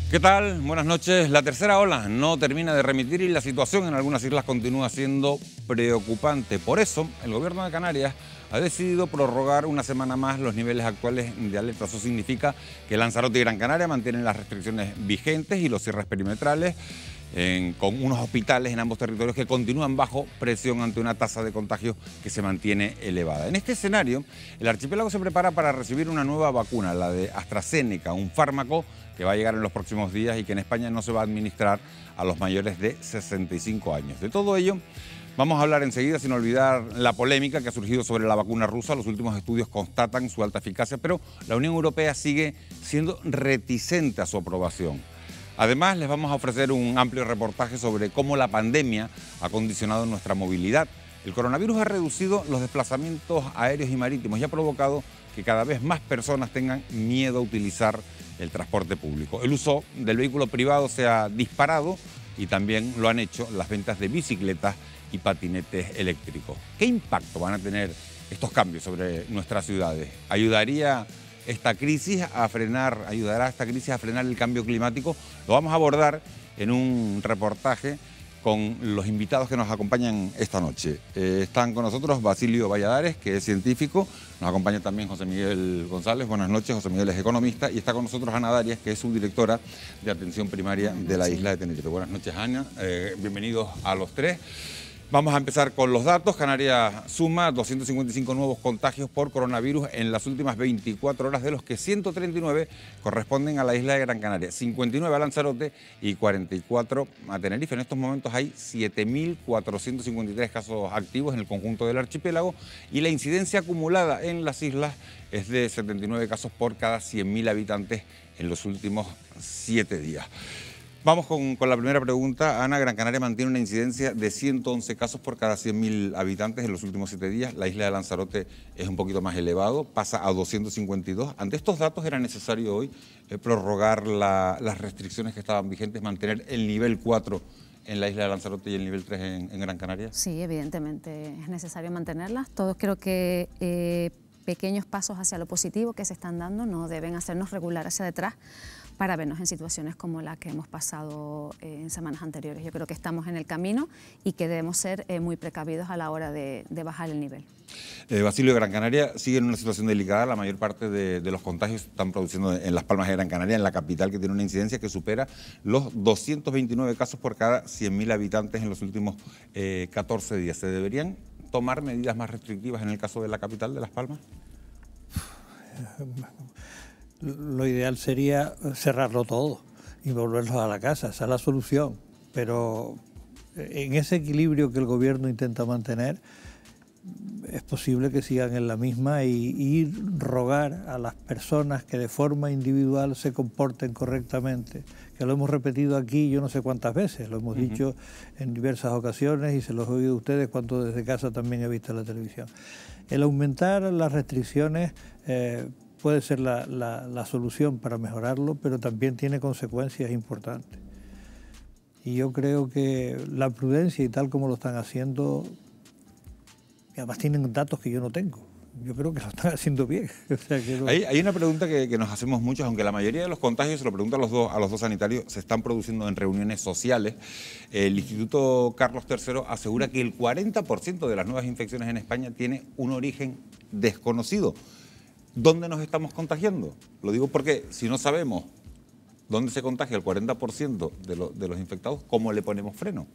¿Qué tal? Buenas noches. La tercera ola no termina de remitir y la situación en algunas islas continúa siendo preocupante. Por eso, el gobierno de Canarias ha decidido prorrogar una semana más los niveles actuales de alerta. Eso significa que Lanzarote y Gran Canaria mantienen las restricciones vigentes y los cierres perimetrales, con unos hospitales en ambos territorios que continúan bajo presión ante una tasa de contagio que se mantiene elevada. En este escenario, el archipiélago se prepara para recibir una nueva vacuna, la de AstraZeneca, un fármaco que va a llegar en los próximos días y que en España no se va a administrar a los mayores de 65 años. De todo ello vamos a hablar enseguida, sin olvidar la polémica que ha surgido sobre la vacuna rusa. Los últimos estudios constatan su alta eficacia, pero la Unión Europea sigue siendo reticente a su aprobación. Además, les vamos a ofrecer un amplio reportaje sobre cómo la pandemia ha condicionado nuestra movilidad. El coronavirus ha reducido los desplazamientos aéreos y marítimos y ha provocado que cada vez más personas tengan miedo a utilizar el transporte público. El uso del vehículo privado se ha disparado y también lo han hecho las ventas de bicicletas y patinetes eléctricos. ¿Qué impacto van a tener estos cambios sobre nuestras ciudades? ¿Ayudará esta crisis a frenar el cambio climático? Lo vamos a abordar en un reportaje con los invitados que nos acompañan esta noche. Están con nosotros Basilio Valladares, que es científico. Nos acompaña también José Miguel González. Buenas noches. José Miguel es economista. Y está con nosotros Ana Darias, que es subdirectora de atención primaria de la isla de Tenerife. Buenas noches, Ana. Bienvenidos a los tres. Vamos a empezar con los datos. Canarias suma 255 nuevos contagios por coronavirus en las últimas 24 horas, de los que 139 corresponden a la isla de Gran Canaria, 59 a Lanzarote y 44 a Tenerife. En estos momentos hay 7.453 casos activos en el conjunto del archipiélago y la incidencia acumulada en las islas es de 79 casos por cada 100.000 habitantes en los últimos 7 días. Vamos con la primera pregunta. Ana, Gran Canaria mantiene una incidencia de 111 casos por cada 100.000 habitantes en los últimos 7 días. La isla de Lanzarote es un poquito más elevado, pasa a 252. Ante estos datos, ¿era necesario hoy prorrogar las restricciones que estaban vigentes, mantener el nivel 4 en la isla de Lanzarote y el nivel 3 en Gran Canaria? Sí, evidentemente es necesario mantenerlas. Todos creo que pequeños pasos hacia lo positivo que se están dando no deben hacernos regular hacia detrás para vernos en situaciones como la que hemos pasado en semanas anteriores. Yo creo que estamos en el camino y que debemos ser muy precavidos a la hora de bajar el nivel. Basilio, Gran Canaria sigue en una situación delicada. La mayor parte de los contagios se están produciendo en Las Palmas de Gran Canaria, en la capital, que tiene una incidencia que supera los 229 casos por cada 100.000 habitantes en los últimos 14 días. ¿Se deberían tomar medidas más restrictivas en el caso de la capital, de Las Palmas? Lo ideal sería cerrarlo todo y volverlos a la casa, esa es la solución. Pero en ese equilibrio que el gobierno intenta mantener, es posible que sigan en la misma y rogar a las personas que de forma individual se comporten correctamente, que lo hemos repetido aquí yo no sé cuántas veces, lo hemos dicho en diversas ocasiones y se los he oído a ustedes cuando desde casa también he visto la televisión. El aumentar las restricciones puede ser la solución para mejorarlo, pero también tiene consecuencias importantes. Y yo creo que la prudencia y tal como lo están haciendo, y además tienen datos que yo no tengo, yo creo que lo están haciendo bien. O sea, que no... Hay una pregunta que nos hacemos muchos, aunque la mayoría de los contagios, se lo pregunto a los dos sanitarios, se están produciendo en reuniones sociales. El Instituto Carlos III asegura que el 40% de las nuevas infecciones en España tiene un origen desconocido. ¿Dónde nos estamos contagiando? Lo digo porque si no sabemos dónde se contagia el 40% de los infectados, ¿cómo le ponemos freno?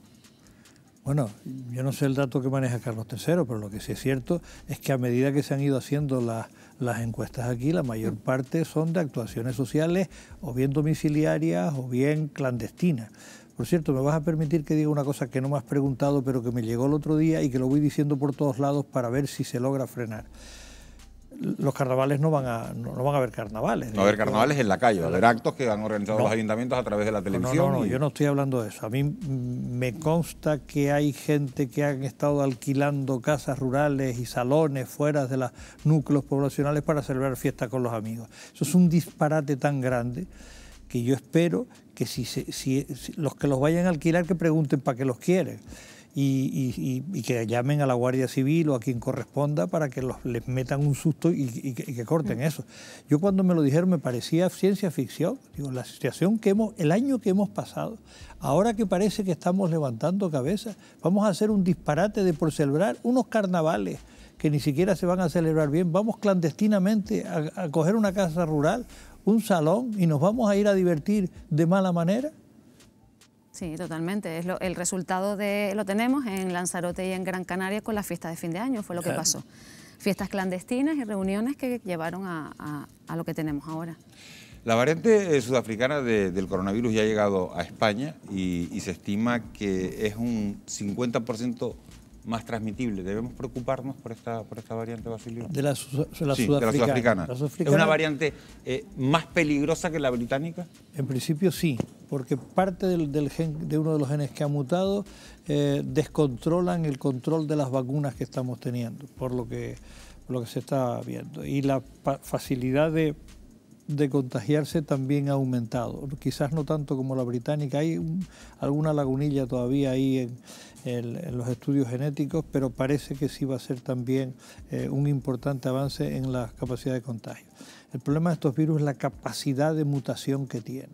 Bueno, yo no sé el dato que maneja Carlos III, pero lo que sí es cierto es que a medida que se han ido haciendo las encuestas aquí, la mayor parte son de actuaciones sociales, o bien domiciliarias, o bien clandestinas. Por cierto, me vas a permitir que diga una cosa que no me has preguntado, pero que me llegó el otro día y que lo voy diciendo por todos lados para ver si se logra frenar. Los carnavales no van a haber carnavales. No va a haber carnavales en la calle, va a haber actos que han organizado los ayuntamientos a través de la televisión. No, yo no estoy hablando de eso. A mí me consta que hay gente que han estado alquilando casas rurales y salones fuera de los núcleos poblacionales para celebrar fiestas con los amigos. Eso es un disparate tan grande que yo espero que si los que los vayan a alquilar que pregunten para qué los quieren. y que llamen a la Guardia Civil o a quien corresponda para que les metan un susto y que corten eso. Yo cuando me lo dijeron me parecía ciencia ficción. Digo, la situación el año que hemos pasado, ahora que parece que estamos levantando cabeza, vamos a hacer un disparate de por celebrar unos carnavales que ni siquiera se van a celebrar bien, vamos clandestinamente a coger una casa rural, un salón, y nos vamos a ir a divertir de mala manera. Sí, totalmente. El resultado lo tenemos en Lanzarote y en Gran Canaria con la fiesta de fin de año, fue lo que pasó. Fiestas clandestinas y reuniones que llevaron a lo que tenemos ahora. La variante sudafricana del coronavirus ya ha llegado a España y se estima que es un 50% más transmitible. ¿Debemos preocuparnos por esta variante, Basilio? De la sudafricana. ¿Es una variante más peligrosa que la británica? En principio sí, porque parte de uno de los genes que ha mutado descontrolan el control de las vacunas que estamos teniendo, por lo que se está viendo. Y la facilidad de contagiarse también ha aumentado. Quizás no tanto como la británica, hay alguna lagunilla todavía ahí en los estudios genéticos, pero parece que sí va a ser también un importante avance en la capacidad de contagio. El problema de estos virus es la capacidad de mutación que tienen.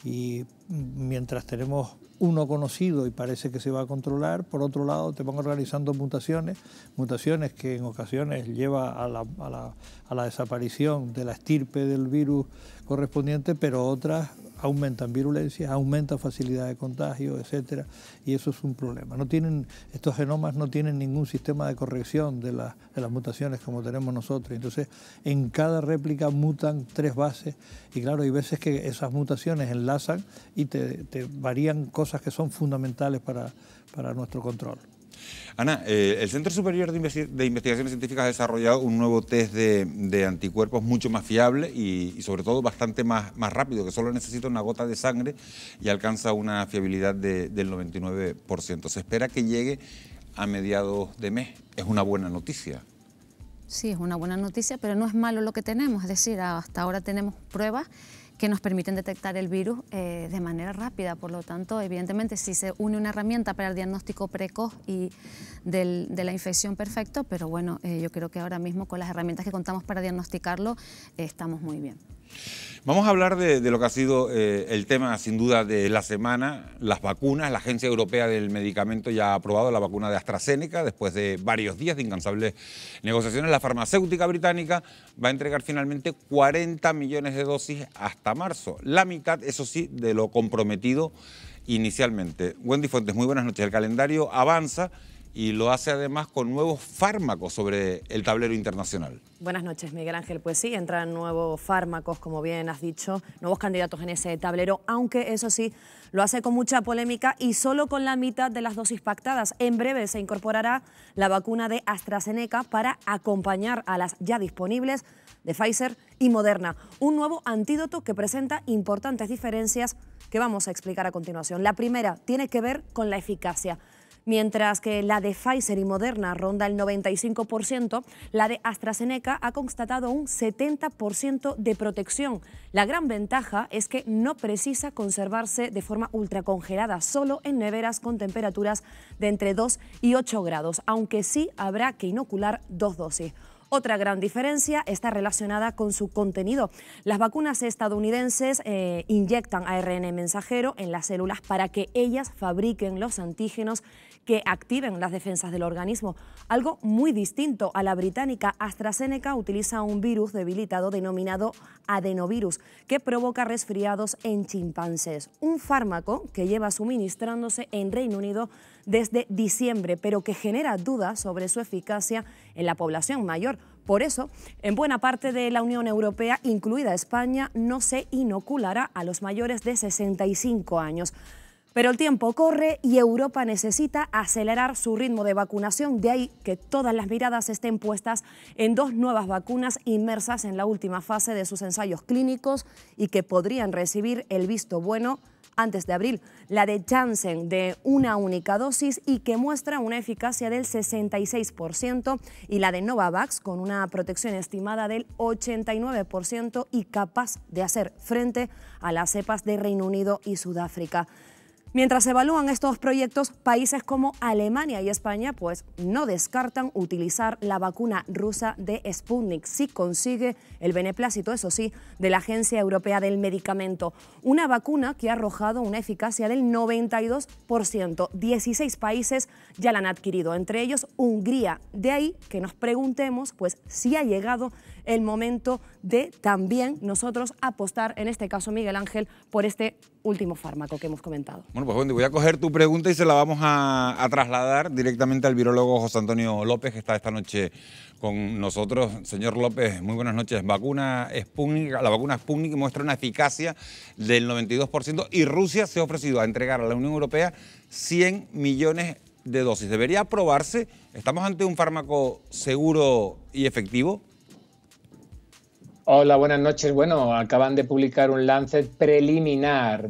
Y mientras tenemos uno conocido y parece que se va a controlar, por otro lado te van organizando mutaciones que en ocasiones lleva a la desaparición de la estirpe del virus correspondiente, pero otras aumentan virulencia, aumentan facilidad de contagio, etcétera, y eso es un problema. Estos genomas no tienen ningún sistema de corrección de las mutaciones como tenemos nosotros, entonces en cada réplica mutan 3 bases y claro, hay veces que esas mutaciones enlazan y te varían cosas que son fundamentales para nuestro control. Ana, el Centro Superior de Investigaciones Científicas ha desarrollado un nuevo test de anticuerpos mucho más fiable y sobre todo bastante más rápido, que solo necesita una gota de sangre y alcanza una fiabilidad del 99%. Se espera que llegue a mediados de mes. Es una buena noticia. Sí, es una buena noticia, pero no es malo lo que tenemos. Es decir, hasta ahora tenemos pruebas que nos permiten detectar el virus de manera rápida. Por lo tanto, evidentemente, si se une una herramienta para el diagnóstico precoz y de la infección, perfecto, pero bueno, yo creo que ahora mismo con las herramientas que contamos para diagnosticarlo, estamos muy bien. Vamos a hablar de lo que ha sido el tema, sin duda, de la semana, las vacunas. La Agencia Europea del Medicamento ya ha aprobado la vacuna de AstraZeneca después de varios días de incansables negociaciones. La farmacéutica británica va a entregar finalmente 40 millones de dosis hasta marzo. La mitad, eso sí, de lo comprometido inicialmente. Wendy Fuentes, muy buenas noches. El calendario avanza y lo hace además con nuevos fármacos sobre el tablero internacional. Buenas noches, Miguel Ángel. Pues sí, entran nuevos fármacos, como bien has dicho, nuevos candidatos en ese tablero, aunque eso sí, lo hace con mucha polémica y solo con la mitad de las dosis pactadas. En breve se incorporará la vacuna de AstraZeneca para acompañar a las ya disponibles de Pfizer y Moderna. Un nuevo antídoto que presenta importantes diferencias que vamos a explicar a continuación. La primera tiene que ver con la eficacia. Mientras que la de Pfizer y Moderna ronda el 95%, la de AstraZeneca ha constatado un 70% de protección. La gran ventaja es que no precisa conservarse de forma ultracongelada, solo en neveras con temperaturas de entre 2 y 8 grados, aunque sí habrá que inocular 2 dosis. Otra gran diferencia está relacionada con su contenido. Las vacunas estadounidenses inyectan ARN mensajero en las células para que ellas fabriquen los antígenos que activen las defensas del organismo. Algo muy distinto a la británica. AstraZeneca utiliza un virus debilitado denominado adenovirus que provoca resfriados en chimpancés. Un fármaco que lleva suministrándose en Reino Unido desde diciembre, pero que genera dudas sobre su eficacia en la población mayor. Por eso, en buena parte de la Unión Europea, incluida España, no se inoculará a los mayores de 65 años. Pero el tiempo corre y Europa necesita acelerar su ritmo de vacunación, de ahí que todas las miradas estén puestas en 2 nuevas vacunas inmersas en la última fase de sus ensayos clínicos y que podrían recibir el visto bueno antes de abril. La de Janssen de una única dosis y que muestra una eficacia del 66% y la de Novavax con una protección estimada del 89% y capaz de hacer frente a las cepas de Reino Unido y Sudáfrica. Mientras se evalúan estos proyectos, países como Alemania y España pues no descartan utilizar la vacuna rusa de Sputnik si consigue el beneplácito, eso sí, de la Agencia Europea del Medicamento. Una vacuna que ha arrojado una eficacia del 92%. 16 países ya la han adquirido, entre ellos Hungría. De ahí que nos preguntemos pues si ha llegado el momento de también nosotros apostar, en este caso Miguel Ángel, por este último fármaco que hemos comentado. Bueno, pues Wendy, voy a coger tu pregunta y se la vamos a trasladar directamente al virólogo José Antonio López, que está esta noche con nosotros. Señor López, muy buenas noches. La vacuna Sputnik muestra una eficacia del 92% y Rusia se ha ofrecido a entregar a la Unión Europea 100 millones de dosis. ¿Debería aprobarse? ¿Estamos ante un fármaco seguro y efectivo? Hola, buenas noches. Bueno, acaban de publicar un Lancet preliminar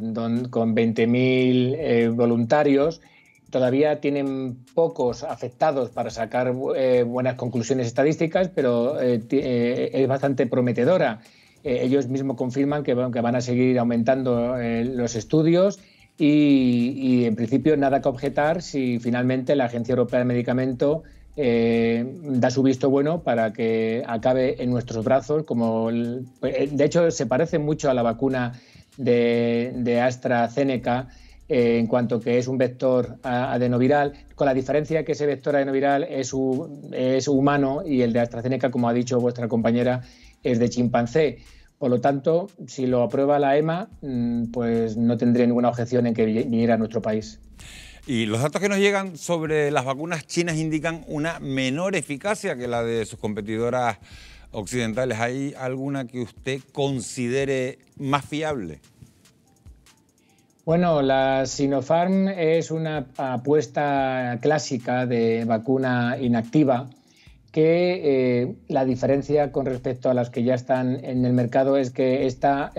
con 20.000 voluntarios. Todavía tienen pocos afectados para sacar buenas conclusiones estadísticas, pero es bastante prometedora. Ellos mismos confirman que van a seguir aumentando los estudios y en principio nada que objetar si finalmente la Agencia Europea de Medicamento da su visto bueno para que acabe en nuestros brazos. De hecho, se parece mucho a la vacuna de AstraZeneca en cuanto que es un vector adenoviral, con la diferencia que ese vector adenoviral es humano y el de AstraZeneca, como ha dicho vuestra compañera, es de chimpancé. Por lo tanto, si lo aprueba la EMA, pues no tendré ninguna objeción en que viniera a nuestro país. Y los datos que nos llegan sobre las vacunas chinas indican una menor eficacia que la de sus competidoras occidentales. ¿Hay alguna que usted considere más fiable? Bueno, la Sinopharm es una apuesta clásica de vacuna inactiva que la diferencia con respecto a las que ya están en el mercado es que esta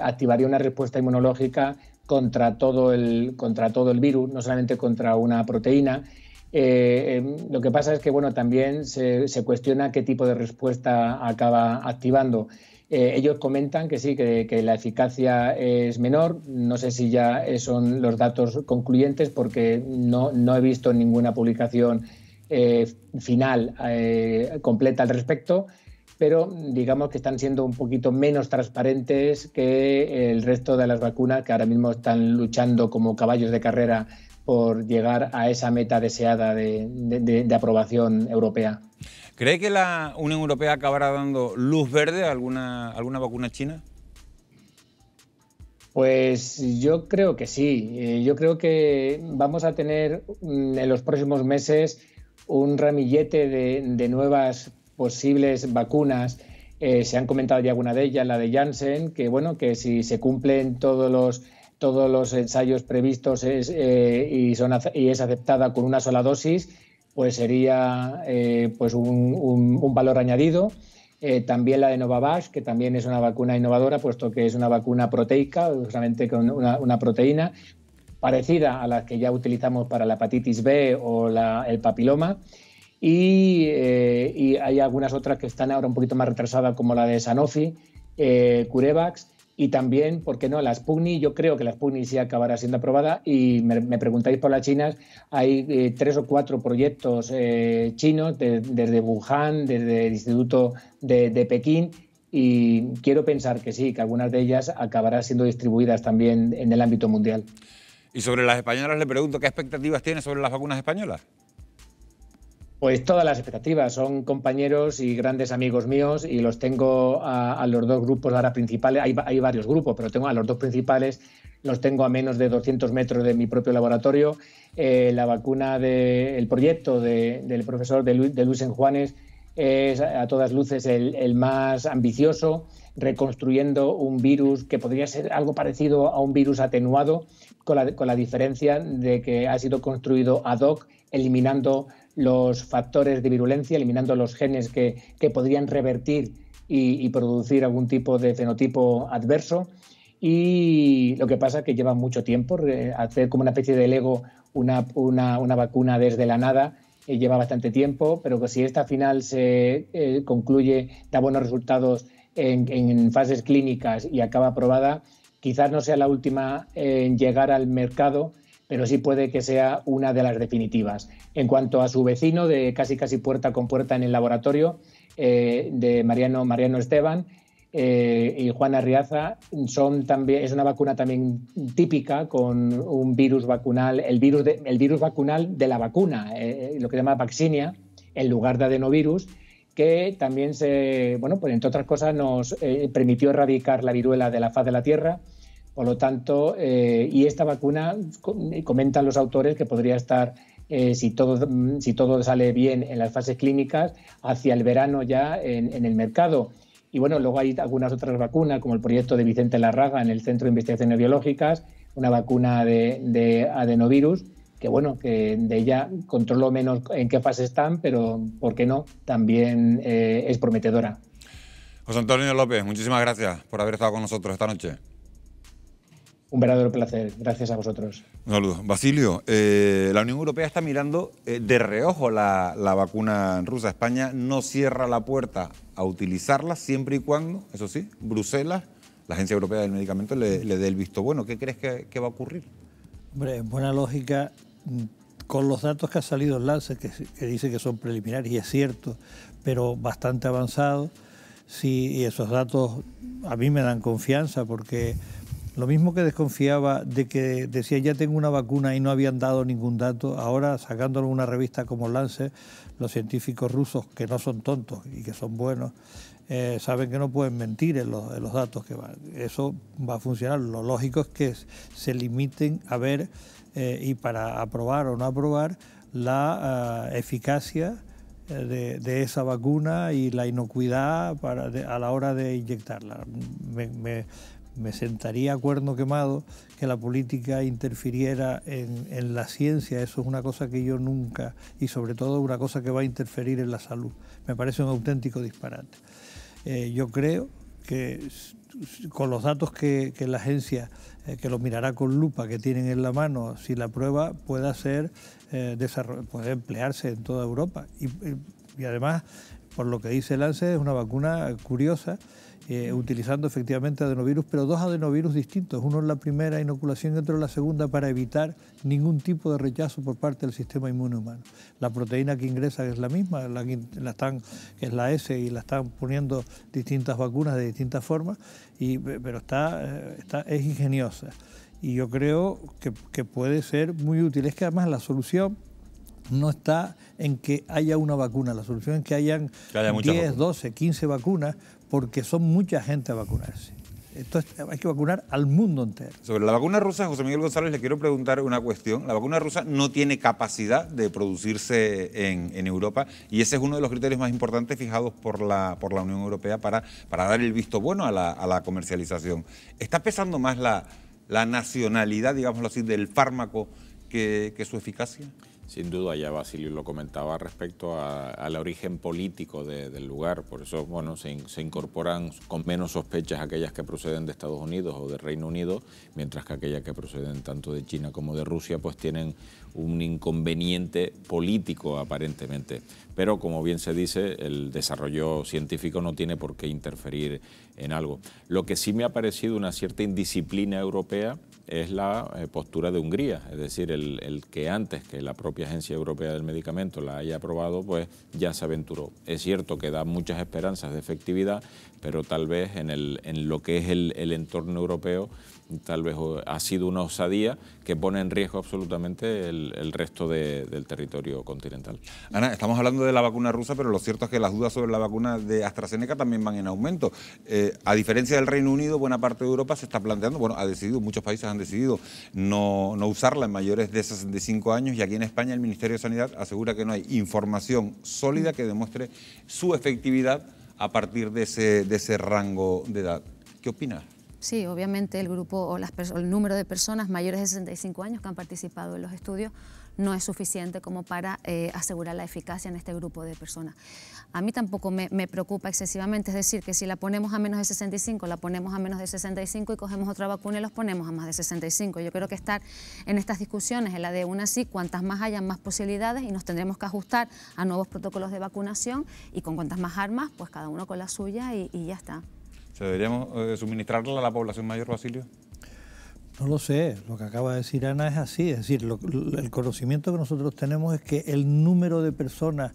activaría una respuesta inmunológica contra todo el virus, no solamente contra una proteína. Lo que pasa es que también se cuestiona qué tipo de respuesta acaba activando. Ellos comentan que sí, que la eficacia es menor. No sé si ya son los datos concluyentes porque no he visto ninguna publicación final completa al respecto, pero digamos que están siendo un poquito menos transparentes que el resto de las vacunas que ahora mismo están luchando como caballos de carrera por llegar a esa meta deseada de aprobación europea. ¿Cree que la Unión Europea acabará dando luz verde a alguna vacuna china? Pues yo creo que sí. Yo creo que vamos a tener en los próximos meses un ramillete de nuevas posibles vacunas. Se han comentado ya alguna de ellas, la de Janssen, que si se cumplen todos los ensayos previstos y es aceptada con una sola dosis, pues sería un valor añadido. También la de Novavax, que también es una vacuna innovadora, puesto que es una vacuna proteica, justamente con una proteína parecida a las que ya utilizamos para la hepatitis B o el papiloma. Y hay algunas otras que están ahora un poquito más retrasadas, como la de Sanofi, CureVac, y también, ¿por qué no?, la Sputnik. Yo creo que la Sputnik sí acabará siendo aprobada. Y me preguntáis por las chinas, hay 3 o 4 proyectos chinos desde Wuhan, desde el Instituto de Pekín, y quiero pensar que sí, que algunas de ellas acabarán siendo distribuidas también en el ámbito mundial. Y sobre las españolas le pregunto, ¿qué expectativas tiene sobre las vacunas españolas? Pues todas las expectativas. Son compañeros y grandes amigos míos y los tengo a los dos grupos ahora principales. Hay varios grupos, pero tengo a los dos principales, los tengo a menos de 200 metros de mi propio laboratorio. La vacuna el proyecto del profesor de Luis Enjuanes es a todas luces el más ambicioso, reconstruyendo un virus que podría ser algo parecido a un virus atenuado, con la diferencia de que ha sido construido ad hoc, eliminando los factores de virulencia, eliminando los genes que podrían revertir y producir algún tipo de fenotipo adverso. Y lo que pasa es que lleva mucho tiempo. Hacer como una especie de Lego una vacuna desde la nada lleva bastante tiempo, pero que si esta final se concluye, da buenos resultados en fases clínicas y acaba aprobada, quizás no sea la última en llegar al mercado, pero sí puede que sea una de las definitivas. En cuanto a su vecino, de casi puerta con puerta en el laboratorio, de Mariano Esteban y Juan Arriaza, es una vacuna también típica con un virus vacunal, el virus vacunal de la vacuna, lo que se llama vaccinia, en lugar de adenovirus, que también pues entre otras cosas nos permitió erradicar la viruela de la faz de la Tierra. Por lo tanto, y esta vacuna, comentan los autores, que podría estar, si todo sale bien en las fases clínicas, hacia el verano ya en el mercado. Y bueno, luego hay algunas otras vacunas, como el proyecto de Vicente Larraga en el Centro de Investigaciones Biológicas, una vacuna de adenovirus, que bueno, que de ella controlo menos en qué fase están, pero ¿por qué no? También es prometedora. José Antonio López, muchísimas gracias por haber estado con nosotros esta noche. Un verdadero placer. Gracias a vosotros. Un saludo. Basilio, la Unión Europea está mirando de reojo la vacuna rusa. España no cierra la puerta a utilizarla siempre y cuando, eso sí, Bruselas, la Agencia Europea del Medicamento, le dé el visto bueno. ¿Qué crees que va a ocurrir? Hombre, en buena lógica, con los datos que ha salido en Lancet, que dice que son preliminares, y es cierto, pero bastante avanzados, sí, y esos datos a mí me dan confianza, porque lo mismo que desconfiaba de que decía ya tengo una vacuna y no habían dado ningún dato, ahora sacándolo en una revista como Lancet, los científicos rusos, que no son tontos y que son buenos, saben que no pueden mentir en los datos que van. Eso va a funcionar. Lo lógico es que se limiten a ver y para aprobar o no aprobar la eficacia de esa vacuna y la inocuidad a la hora de inyectarla. Me sentaría a cuerno quemado que la política interfiriera en la ciencia. Eso es una cosa que yo nunca, y sobre todo una cosa que va a interferir en la salud. Me parece un auténtico disparate. Yo creo que con los datos que la agencia, que lo mirará con lupa, que tienen en la mano, si la prueba pueda puede emplearse en toda Europa. Y además, por lo que dice Lancet, es una vacuna curiosa, utilizando efectivamente adenovirus, pero dos adenovirus distintos, uno en la primera inoculación y otro en la segunda, para evitar ningún tipo de rechazo por parte del sistema inmune humano. La proteína que ingresa es la misma, que es la S, y la están poniendo distintas vacunas de distintas formas, pero es ingeniosa. Y yo creo que puede ser muy útil. Es que además la solución no está en que haya una vacuna, la solución es que haya 10, 12, 15 vacunas, porque son mucha gente a vacunarse. Hay que vacunar al mundo entero. Sobre la vacuna rusa, José Miguel González, le quiero preguntar una cuestión. La vacuna rusa no tiene capacidad de producirse en Europa, y ese es uno de los criterios más importantes fijados por la Unión Europea para dar el visto bueno a la comercialización. ¿Está pesando más la nacionalidad, digámoslo así, del fármaco que su eficacia? Sin duda, ya Basilio lo comentaba respecto al origen político del lugar. Por eso, bueno, se incorporan con menos sospechas aquellas que proceden de Estados Unidos o de Reino Unido, mientras que aquellas que proceden tanto de China como de Rusia pues tienen un inconveniente político aparentemente. Pero, como bien se dice, el desarrollo científico no tiene por qué interferir en algo. Lo que sí me ha parecido una cierta indisciplina europea es la postura de Hungría, es decir, el que antes que la propia Agencia Europea del Medicamento la haya aprobado, pues ya se aventuró. Es cierto que da muchas esperanzas de efectividad, pero tal vez en lo que es el entorno europeo, tal vez ha sido una osadía que pone en riesgo absolutamente el resto del territorio continental. Ana, estamos hablando de la vacuna rusa, pero lo cierto es que las dudas sobre la vacuna de AstraZeneca también van en aumento. A diferencia del Reino Unido, buena parte de Europa se está planteando, muchos países han decidido no usarla en mayores de 65 años, y aquí en España el Ministerio de Sanidad asegura que no hay información sólida que demuestre su efectividad a partir de ese rango de edad. ¿Qué opinas? Sí, obviamente el grupo o el número de personas mayores de 65 años que han participado en los estudios no es suficiente como para asegurar la eficacia en este grupo de personas. A mí tampoco me preocupa excesivamente, es decir, que si la ponemos a menos de 65, la ponemos a menos de 65 y cogemos otra vacuna y los ponemos a más de 65. Yo creo que estar en estas discusiones, en la de una sí, cuantas más haya, más posibilidades, y nos tendremos que ajustar a nuevos protocolos de vacunación, y con cuantas más armas, pues cada uno con la suya y ya está. ¿Se deberíamos suministrarla a la población mayor, Basilio? No lo sé, lo que acaba de decir Ana es así, es decir, el conocimiento que nosotros tenemos es que el número de personas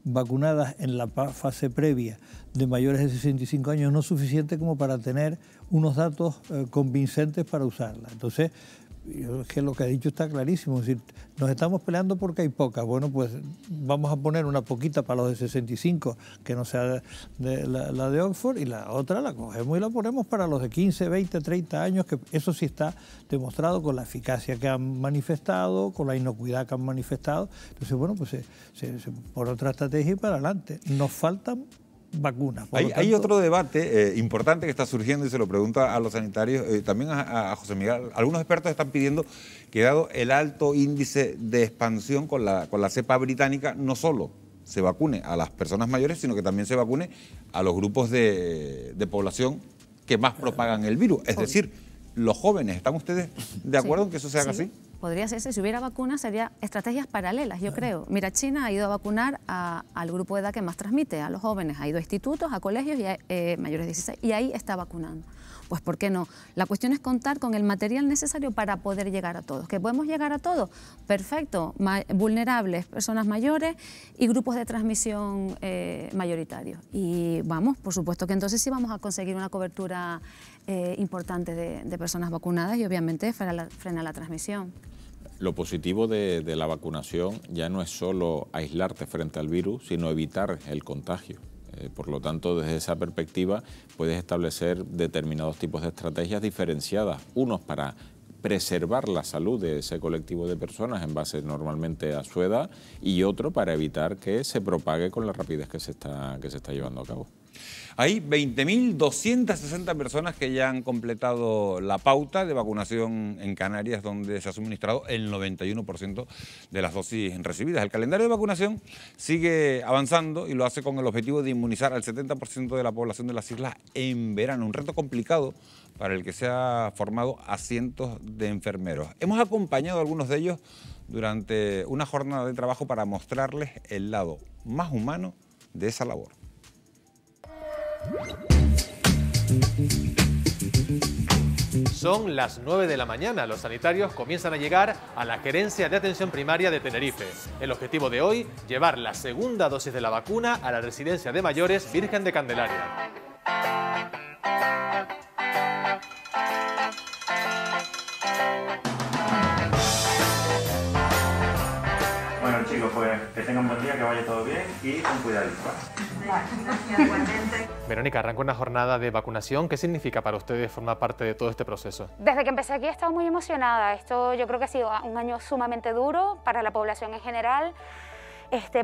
vacunadas en la fase previa de mayores de 65 años no es suficiente como para tener unos datos convincentes para usarla. Entonces, es que lo que ha dicho está clarísimo, es decir, nos estamos peleando porque hay pocas. Bueno, pues vamos a poner una poquita para los de 65, que no sea la de Oxford, y la otra la cogemos y la ponemos para los de 15, 20, 30 años, que eso sí está demostrado con la eficacia que han manifestado, con la inocuidad que han manifestado. Entonces, bueno, pues por otra estrategia y para adelante. Nos faltan vacunas. Hay otro debate importante que está surgiendo y se lo pregunto a los sanitarios, también a José Miguel. Algunos expertos están pidiendo que, dado el alto índice de expansión con la cepa británica, no solo se vacune a las personas mayores, sino que también se vacune a los grupos de población que más propagan el virus, es decir, los jóvenes. ¿Están ustedes de acuerdo en que eso se haga así? Podría hacerse, si hubiera vacunas, serían estrategias paralelas, yo creo. Mira, China ha ido a vacunar al grupo de edad que más transmite, a los jóvenes, ha ido a institutos, a colegios y mayores de 16, y ahí está vacunando. Pues ¿por qué no? La cuestión es contar con el material necesario para poder llegar a todos. ¿Que podemos llegar a todos? Perfecto. Vulnerables, personas mayores y grupos de transmisión mayoritarios. Y vamos, por supuesto que entonces sí vamos a conseguir una cobertura importante de personas vacunadas y obviamente frena la transmisión. Lo positivo de la vacunación ya no es solo aislarte frente al virus, sino evitar el contagio. Por lo tanto, desde esa perspectiva puedes establecer determinados tipos de estrategias diferenciadas, unos para preservar la salud de ese colectivo de personas en base normalmente a su edad y otro para evitar que se propague con la rapidez que se está llevando a cabo. Hay 20.260 personas que ya han completado la pauta de vacunación en Canarias, donde se ha suministrado el 91% de las dosis recibidas. El calendario de vacunación sigue avanzando y lo hace con el objetivo de inmunizar al 70% de la población de las islas en verano. Un reto complicado para el que se ha formado a cientos de enfermeros. Hemos acompañado a algunos de ellos durante una jornada de trabajo para mostrarles el lado más humano de esa labor. Son las 9 de la mañana. Los sanitarios comienzan a llegar a la Gerencia de Atención Primaria de Tenerife. El objetivo de hoy, llevar la segunda dosis de la vacuna a la Residencia de Mayores Virgen de Candelaria. Bueno chicos, pues que tengan buen día, que vaya todo bien y con cuidadito. Verónica, arranca una jornada de vacunación. ¿Qué significa para ustedes formar parte de todo este proceso? Desde que empecé aquí he estado muy emocionada. Esto yo creo que ha sido un año sumamente duro para la población en general,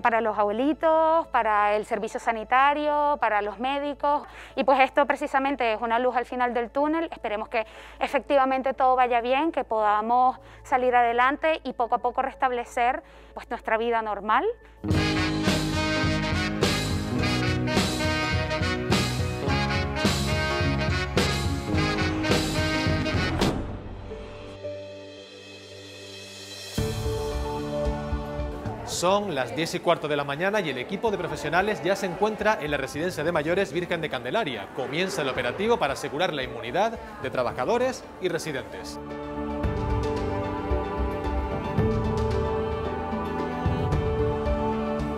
para los abuelitos, para el servicio sanitario, para los médicos. Y pues esto precisamente es una luz al final del túnel. Esperemos que efectivamente todo vaya bien, que podamos salir adelante y poco a poco restablecer pues nuestra vida normal. Son las 10:15 de la mañana y el equipo de profesionales ya se encuentra en la Residencia de Mayores Virgen de Candelaria. Comienza el operativo para asegurar la inmunidad de trabajadores y residentes.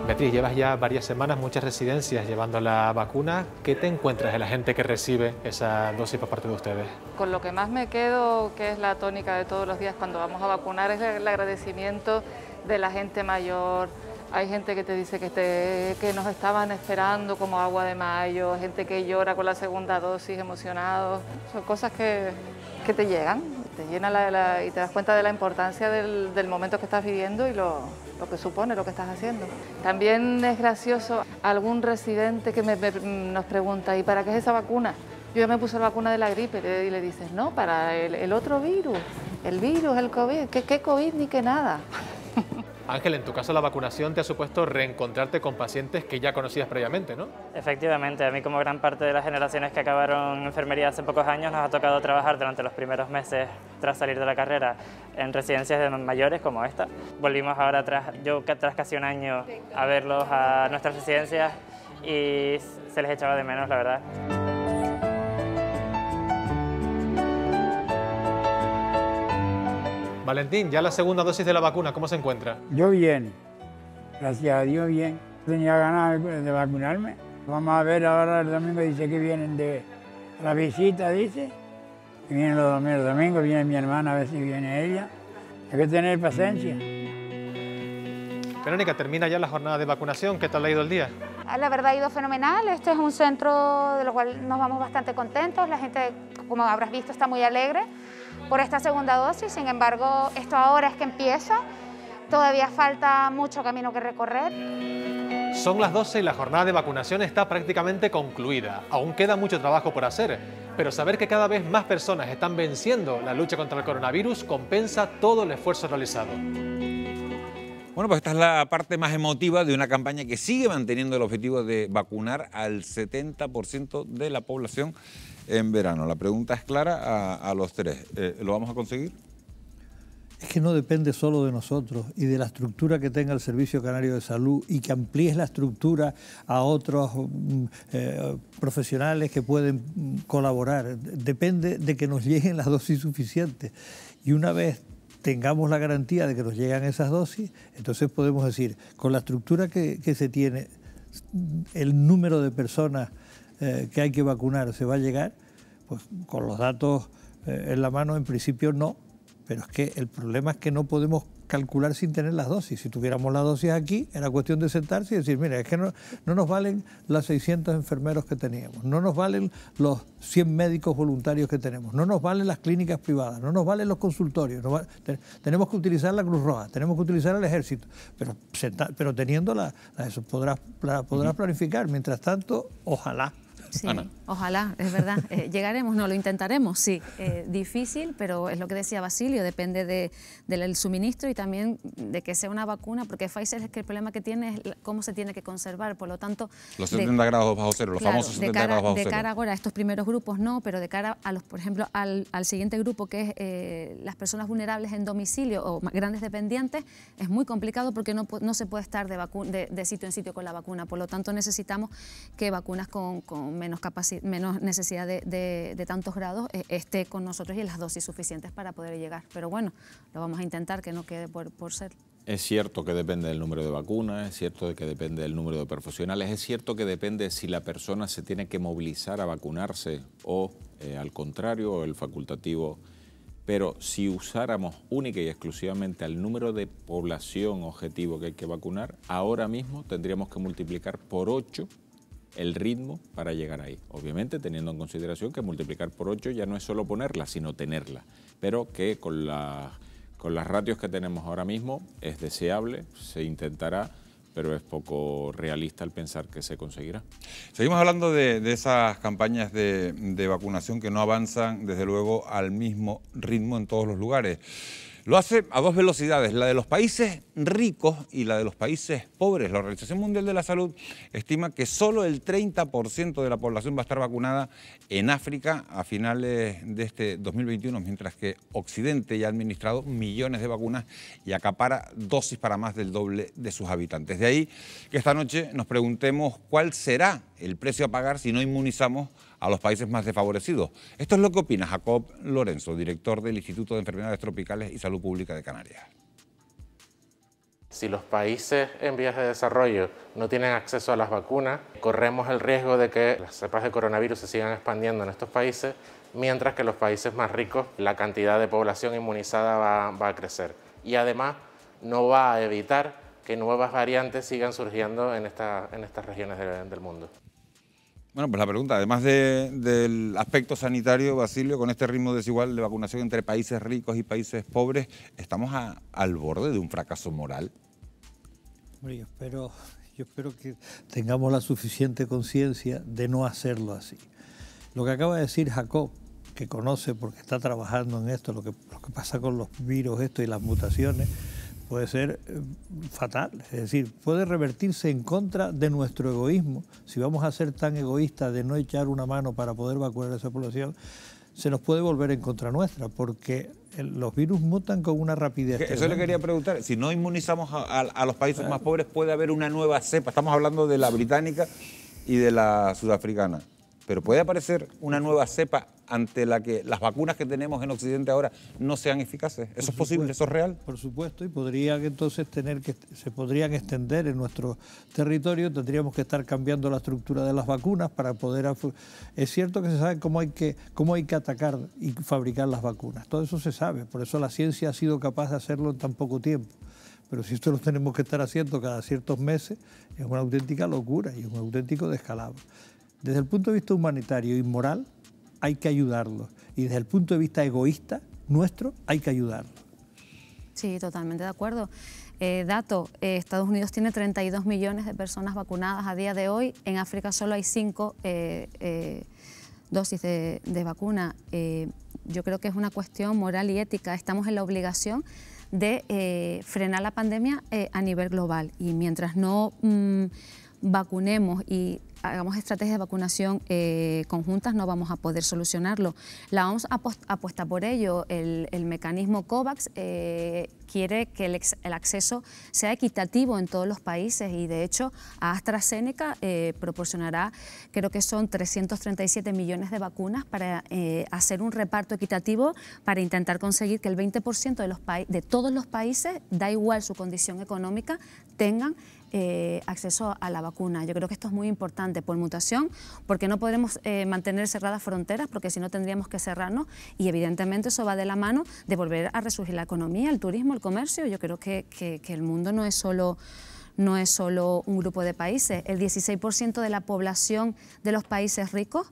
Beatriz, llevas ya varias semanas, muchas residencias llevando la vacuna. ¿Qué te encuentras de la gente que recibe esa dosis por parte de ustedes? Con lo que más me quedo, que es la tónica de todos los días cuando vamos a vacunar, es el agradecimiento de la gente mayor. Hay gente que te dice que nos estaban esperando como agua de mayo, gente que llora con la segunda dosis, emocionados. Son cosas que te llegan, te llenan y te das cuenta de la importancia del momento que estás viviendo y lo que supone lo que estás haciendo. También es gracioso algún residente que nos pregunta, ¿y para qué es esa vacuna? Yo ya me puse la vacuna de la gripe y le dices, no, para el otro virus, el COVID, ¿qué COVID ni qué nada? Ángel, en tu caso la vacunación te ha supuesto reencontrarte con pacientes que ya conocías previamente, ¿no? Efectivamente, a mí como gran parte de las generaciones que acabaron enfermería hace pocos años nos ha tocado trabajar durante los primeros meses tras salir de la carrera en residencias de mayores como esta. Volvimos ahora tras casi un año a verlos a nuestras residencias y se les echaba de menos, la verdad. Valentín, ya la segunda dosis de la vacuna, ¿cómo se encuentra? Yo bien, gracias a Dios bien. Tenía ganas de vacunarme. Vamos a ver ahora el domingo, dice que vienen de la visita, dice. Que vienen los domingos, viene mi hermana, a ver si viene ella. Hay que tener paciencia. Verónica, termina ya la jornada de vacunación. ¿Qué tal ha ido el día? La verdad ha ido fenomenal. Este es un centro de lo cual nos vamos bastante contentos. La gente, como habrás visto, está muy alegre por esta segunda dosis. Sin embargo, esto ahora es que empieza. Todavía falta mucho camino que recorrer. Son las 12 y la jornada de vacunación está prácticamente concluida. Aún queda mucho trabajo por hacer, pero saber que cada vez más personas están venciendo la lucha contra el coronavirus compensa todo el esfuerzo realizado. Bueno, pues esta es la parte más emotiva de una campaña que sigue manteniendo el objetivo de vacunar al 70% de la población en verano. La pregunta es clara a los tres. ¿Lo vamos a conseguir? Es que no depende solo de nosotros y de la estructura que tenga el Servicio Canario de Salud y que amplíes la estructura a otros profesionales que pueden colaborar. Depende de que nos lleguen las dosis suficientes. Y una vez tengamos la garantía de que nos llegan esas dosis, entonces podemos decir, con la estructura que se tiene, el número de personas que hay que vacunar se va a llegar, pues con los datos en la mano en principio no. Pero es que el problema es que no podemos calcular sin tener las dosis. Si tuviéramos las dosis aquí, era cuestión de sentarse y decir, mira, es que no nos valen los 600 enfermeros que teníamos, no nos valen los 100 médicos voluntarios que tenemos, no nos valen las clínicas privadas, no nos valen los consultorios, tenemos que utilizar la Cruz Roja, tenemos que utilizar el Ejército, pero teniendo eso podrás planificar. Mientras tanto, ojalá. Sí, ojalá, es verdad. Llegaremos, no, lo intentaremos, sí. Difícil, pero es lo que decía Basilio, depende del suministro y también de que sea una vacuna, porque Pfizer es que el problema que tiene es cómo se tiene que conservar, por lo tanto... Los 70 grados bajo cero, los famosos 70 grados bajo cero. De cara ahora a estos primeros grupos no, pero de cara a los, por ejemplo, al siguiente grupo, que es las personas vulnerables en domicilio o grandes dependientes, es muy complicado porque no se puede estar de sitio en sitio con la vacuna, por lo tanto necesitamos que vacunas con menos necesidad de tantos grados esté con nosotros y las dosis suficientes para poder llegar. Pero bueno, lo vamos a intentar, que no quede por ser. Es cierto que depende del número de vacunas, es cierto que depende del número de profesionales, es cierto que depende si la persona se tiene que movilizar a vacunarse o al contrario, el facultativo. Pero si usáramos única y exclusivamente al número de población objetivo que hay que vacunar, ahora mismo tendríamos que multiplicar por 8 el ritmo para llegar ahí. Obviamente teniendo en consideración que multiplicar por 8 ya no es solo ponerla, sino tenerla, pero que con las ratios que tenemos ahora mismo es deseable, se intentará, pero es poco realista el pensar que se conseguirá. Seguimos hablando de esas campañas de vacunación que no avanzan, desde luego, al mismo ritmo en todos los lugares. Lo hace a dos velocidades, la de los países ricos y la de los países pobres. La Organización Mundial de la Salud estima que solo el 30% de la población va a estar vacunada en África a finales de este 2021, mientras que Occidente ya ha administrado millones de vacunas y acapara dosis para más del doble de sus habitantes. De ahí que esta noche nos preguntemos cuál será el precio a pagar si no inmunizamos a los países más desfavorecidos. Esto es lo que opina Jacob Lorenzo, director del Instituto de Enfermedades Tropicales y Salud Pública de Canarias. Si los países en vías de desarrollo no tienen acceso a las vacunas, corremos el riesgo de que las cepas de coronavirus se sigan expandiendo en estos países, mientras que en los países más ricos la cantidad de población inmunizada va a crecer. Y además no va a evitar que nuevas variantes sigan surgiendo en estas regiones del mundo. Bueno, pues la pregunta, además del aspecto sanitario, Basilio, con este ritmo desigual de vacunación entre países ricos y países pobres, ¿estamos al borde de un fracaso moral? Yo espero que tengamos la suficiente conciencia de no hacerlo así. Lo que acaba de decir Jacob, que conoce porque está trabajando en esto, lo que pasa con los virus y las mutaciones, puede ser fatal, es decir, puede revertirse en contra de nuestro egoísmo. Si vamos a ser tan egoístas de no echar una mano para poder vacunar a esa población, se nos puede volver en contra nuestra, porque los virus mutan con una rapidez. Eso le quería preguntar, si no inmunizamos a los países más pobres, ¿puede haber una nueva cepa? Estamos hablando de la británica y de la sudafricana, pero ¿puede aparecer una nueva cepa ante la que las vacunas que tenemos en Occidente ahora no sean eficaces? ¿Eso es posible? ¿Eso es real? Por supuesto, y podrían entonces se podrían extender en nuestro territorio. Tendríamos que estar cambiando la estructura de las vacunas para poder... Es cierto que se sabe cómo hay que atacar y fabricar las vacunas. Todo eso se sabe, por eso la ciencia ha sido capaz de hacerlo en tan poco tiempo. Pero si esto lo tenemos que estar haciendo cada ciertos meses, es una auténtica locura y un auténtico descalabro. Desde el punto de vista humanitario y moral, hay que ayudarlos. Y desde el punto de vista egoísta nuestro, hay que ayudarlos. Sí, totalmente de acuerdo. Estados Unidos tiene 32 millones de personas vacunadas a día de hoy. En África solo hay 5 dosis de vacuna. Yo creo que es una cuestión moral y ética. Estamos en la obligación de frenar la pandemia a nivel global, y mientras no vacunemos y hagamos estrategias de vacunación conjuntas no vamos a poder solucionarlo. La OMS apuesta por ello. El mecanismo COVAX quiere que el acceso sea equitativo en todos los países, y de hecho AstraZeneca proporcionará, creo que son 337 millones de vacunas para hacer un reparto equitativo, para intentar conseguir que el 20% de todos los países, da igual su condición económica, tengan acceso a la vacuna. Yo creo que esto es muy importante por mutación, porque no podremos mantener cerradas fronteras, porque si no tendríamos que cerrarnos, y evidentemente eso va de la mano de volver a resurgir la economía, el turismo, el comercio. Yo creo que el mundo no es solo un grupo de países. El 16% de la población de los países ricos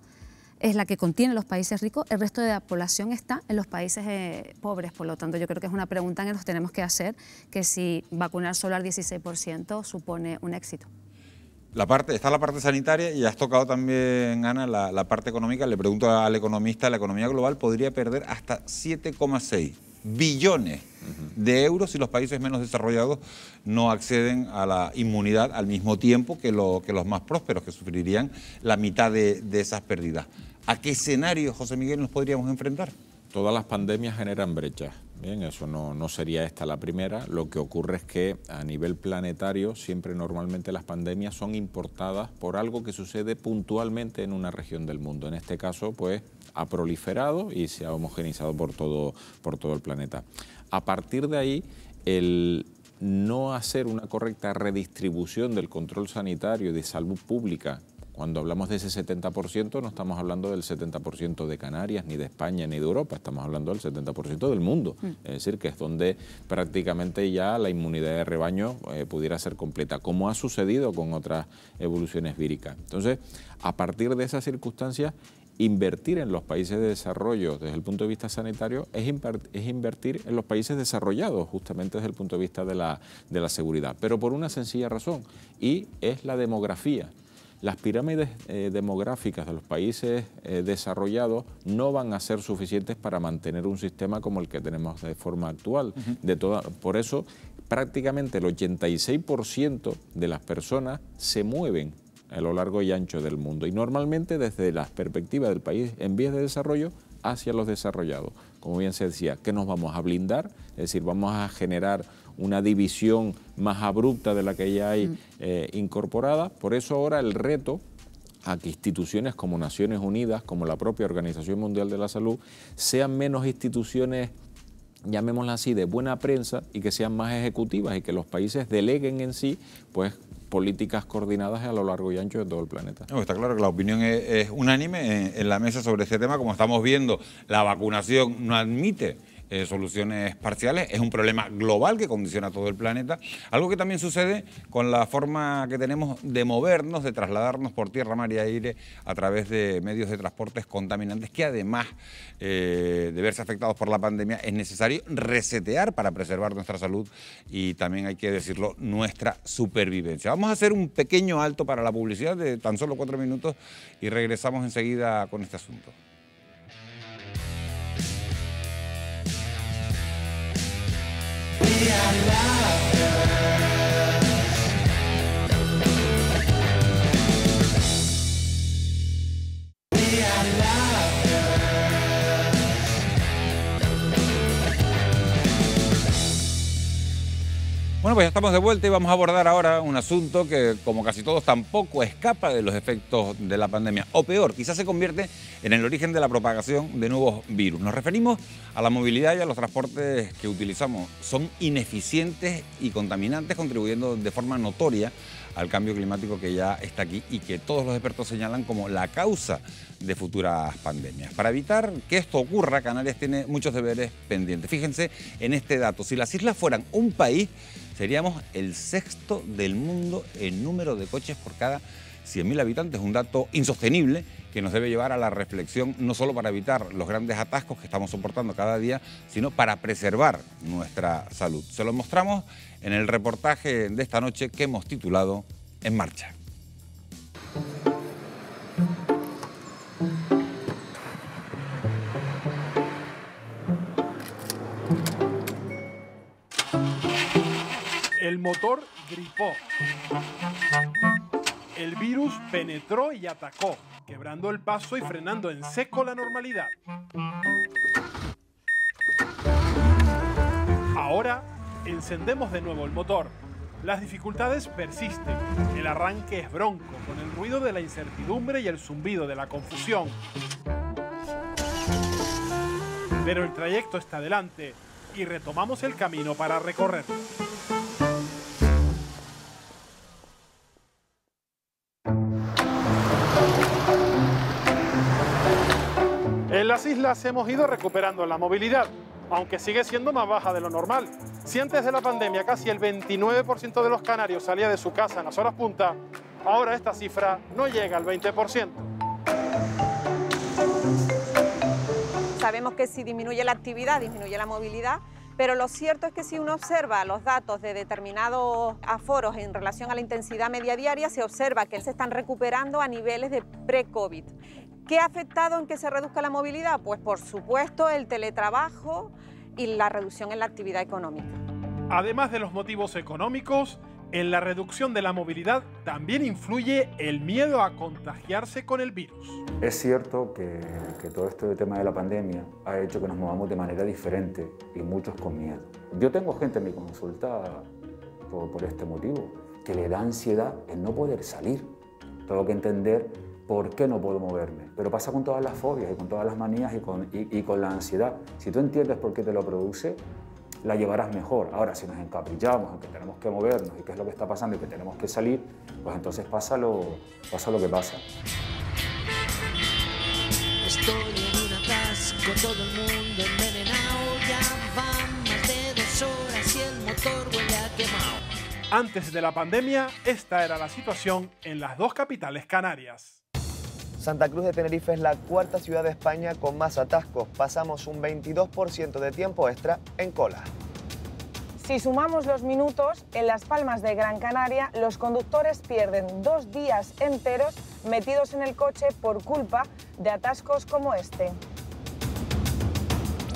es la que contiene los países ricos, el resto de la población está en los países pobres. Por lo tanto, yo creo que es una pregunta que nos tenemos que hacer, que si vacunar solo al 16% supone un éxito. Está la parte sanitaria, y has tocado también, Ana, la parte económica. Le pregunto al economista, la economía global podría perder hasta 7,6 billones de euros si los países menos desarrollados no acceden a la inmunidad al mismo tiempo que los más prósperos, que sufrirían la mitad de esas pérdidas. ¿A qué escenario, José Miguel, nos podríamos enfrentar? Todas las pandemias generan brechas. Bien, eso no sería esta la primera. Lo que ocurre es que a nivel planetario siempre normalmente las pandemias son importadas por algo que sucede puntualmente en una región del mundo. En este caso, pues, ha proliferado y se ha homogeneizado por todo el planeta. A partir de ahí, el no hacer una correcta redistribución del control sanitario y de salud pública, cuando hablamos de ese 70%, no estamos hablando del 70% de Canarias, ni de España, ni de Europa, estamos hablando del 70% del mundo. Es decir, que es donde prácticamente ya la inmunidad de rebaño pudiera ser completa, como ha sucedido con otras evoluciones víricas. Entonces, a partir de esas circunstancias, invertir en los países de desarrollo desde el punto de vista sanitario es invertir en los países desarrollados, justamente desde el punto de vista de la seguridad, pero por una sencilla razón, y es la demografía. Las pirámides demográficas de los países desarrollados no van a ser suficientes para mantener un sistema como el que tenemos de forma actual. Por eso, prácticamente el 86% de las personas se mueven a lo largo y ancho del mundo, y normalmente desde la perspectiva del país en vías de desarrollo hacia los desarrollados. Como bien se decía, ¿qué nos vamos a blindar? Es decir, vamos a generar una división más abrupta de la que ya hay incorporada. Por eso ahora el reto a que instituciones como Naciones Unidas, como la propia Organización Mundial de la Salud, sean menos instituciones, llamémoslas así, de buena prensa, y que sean más ejecutivas, y que los países deleguen en sí, pues, políticas coordinadas a lo largo y ancho de todo el planeta. Está claro que la opinión es unánime en la mesa sobre este tema. Como estamos viendo, la vacunación no admite soluciones parciales, es un problema global que condiciona a todo el planeta. Algo que también sucede con la forma que tenemos de movernos, de trasladarnos por tierra, mar y aire a través de medios de transportes contaminantes, que además de verse afectados por la pandemia, es necesario resetear para preservar nuestra salud y también, hay que decirlo, nuestra supervivencia. Vamos a hacer un pequeño alto para la publicidad de tan solo 4 minutos y regresamos enseguida con este asunto. Bueno, pues ya estamos de vuelta y vamos a abordar ahora un asunto que, como casi todos, tampoco escapa de los efectos de la pandemia. O peor, quizás se convierte en el origen de la propagación de nuevos virus. Nos referimos a la movilidad y a los transportes que utilizamos. Son ineficientes y contaminantes, contribuyendo de forma notoria al cambio climático que ya está aquí y que todos los expertos señalan como la causa de futuras pandemias. Para evitar que esto ocurra, Canarias tiene muchos deberes pendientes. Fíjense en este dato. Si las islas fueran un país, seríamos el sexto del mundo en número de coches por cada 100.000 habitantes. Un dato insostenible que nos debe llevar a la reflexión, no solo para evitar los grandes atascos que estamos soportando cada día, sino para preservar nuestra salud. Se lo mostramos en el reportaje de esta noche que hemos titulado En Marcha. El motor gripó. El virus penetró y atacó, quebrando el paso y frenando en seco la normalidad. Ahora encendemos de nuevo el motor. Las dificultades persisten. El arranque es bronco, con el ruido de la incertidumbre y el zumbido de la confusión. Pero el trayecto está adelante y retomamos el camino para recorrerlo. En las islas hemos ido recuperando la movilidad, aunque sigue siendo más baja de lo normal. Si antes de la pandemia casi el 29% de los canarios salía de su casa en las horas punta, ahora esta cifra no llega al 20%. Sabemos que si disminuye la actividad, disminuye la movilidad, pero lo cierto es que si uno observa los datos de determinados aforos en relación a la intensidad media diaria, se observa que se están recuperando a niveles de pre-COVID. ¿Qué ha afectado en que se reduzca la movilidad? Pues por supuesto el teletrabajo y la reducción en la actividad económica. Además de los motivos económicos, en la reducción de la movilidad también influye el miedo a contagiarse con el virus. Es cierto que todo este tema de la pandemia ha hecho que nos movamos de manera diferente y muchos con miedo. Yo tengo gente en mi consulta por este motivo, que le da ansiedad el no poder salir. Tengo que entender por qué no puedo moverme. Pero pasa con todas las fobias y con todas las manías y con la ansiedad. Si tú entiendes por qué te lo produce, la llevarás mejor. Ahora, si nos encaprichamos en que tenemos que movernos y qué es lo que está pasando y que tenemos que salir, pues entonces pasa lo que pasa. Estoy en un atasco, todo el mundo envenenado, ya van más de 2 horas y el motor huele a quemado. Antes de la pandemia, esta era la situación en las dos capitales canarias. Santa Cruz de Tenerife es la cuarta ciudad de España con más atascos. Pasamos un 22% de tiempo extra en cola. Si sumamos los minutos, en Las Palmas de Gran Canaria, los conductores pierden 2 días enteros metidos en el coche por culpa de atascos como este.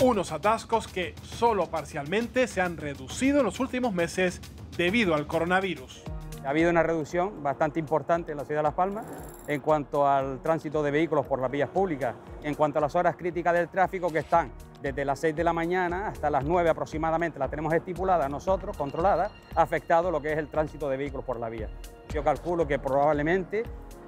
Unos atascos que solo parcialmente se han reducido en los últimos meses debido al coronavirus. Ha habido una reducción bastante importante en la ciudad de Las Palmas en cuanto al tránsito de vehículos por las vías públicas, en cuanto a las horas críticas del tráfico que están desde las 6 de la mañana hasta las 9 aproximadamente, la tenemos estipulada nosotros, controlada, ha afectado lo que es el tránsito de vehículos por la vía. Yo calculo que probablemente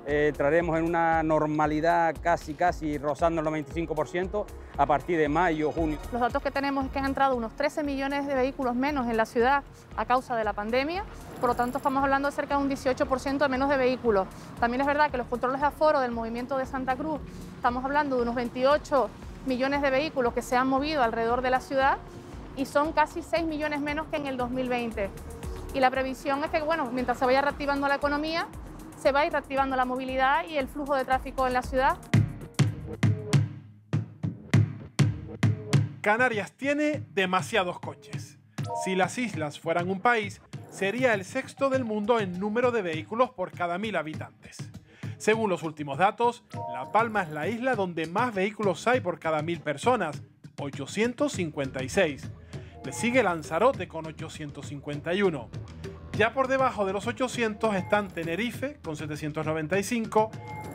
entraremos en una normalidad casi rozando el 95% a partir de mayo, junio. Los datos que tenemos es que han entrado unos 13 millones de vehículos menos en la ciudad a causa de la pandemia, por lo tanto estamos hablando de cerca de un 18% menos de vehículos. También es verdad que los controles de aforo del movimiento de Santa Cruz, estamos hablando de unos 28 millones de vehículos que se han movido alrededor de la ciudad y son casi 6 millones menos que en el 2020. Y la previsión es que, bueno, mientras se vaya reactivando la economía, se va a ir reactivando la movilidad y el flujo de tráfico en la ciudad. Canarias tiene demasiados coches. Si las islas fueran un país, sería el sexto del mundo en número de vehículos por cada 1000 habitantes. Según los últimos datos, La Palma es la isla donde más vehículos hay por cada 1000 personas, 856. Le sigue Lanzarote con 851. Ya por debajo de los 800 están Tenerife con 795,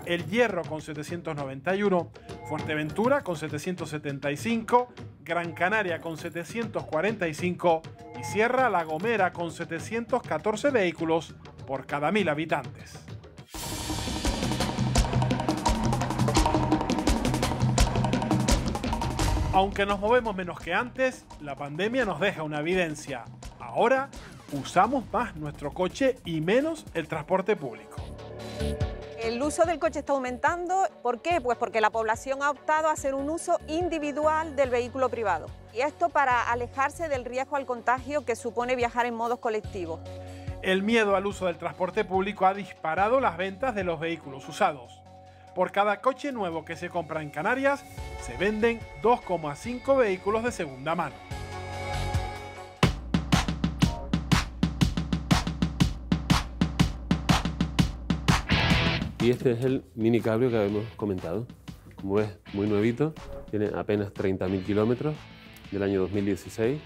El Hierro con 791, Fuerteventura con 775, Gran Canaria con 745 y cierra La Gomera con 714 vehículos por cada 1000 habitantes. Aunque nos movemos menos que antes, la pandemia nos deja una evidencia. Ahora usamos más nuestro coche y menos el transporte público. El uso del coche está aumentando. ¿Por qué? Pues porque la población ha optado a hacer un uso individual del vehículo privado. Y esto para alejarse del riesgo al contagio que supone viajar en modos colectivos. El miedo al uso del transporte público ha disparado las ventas de los vehículos usados. Por cada coche nuevo que se compra en Canarias, se venden 2,5 vehículos de segunda mano. Y este es el mini cabrio que habíamos comentado. Como es muy nuevito, tiene apenas 30.000 kilómetros del año 2016.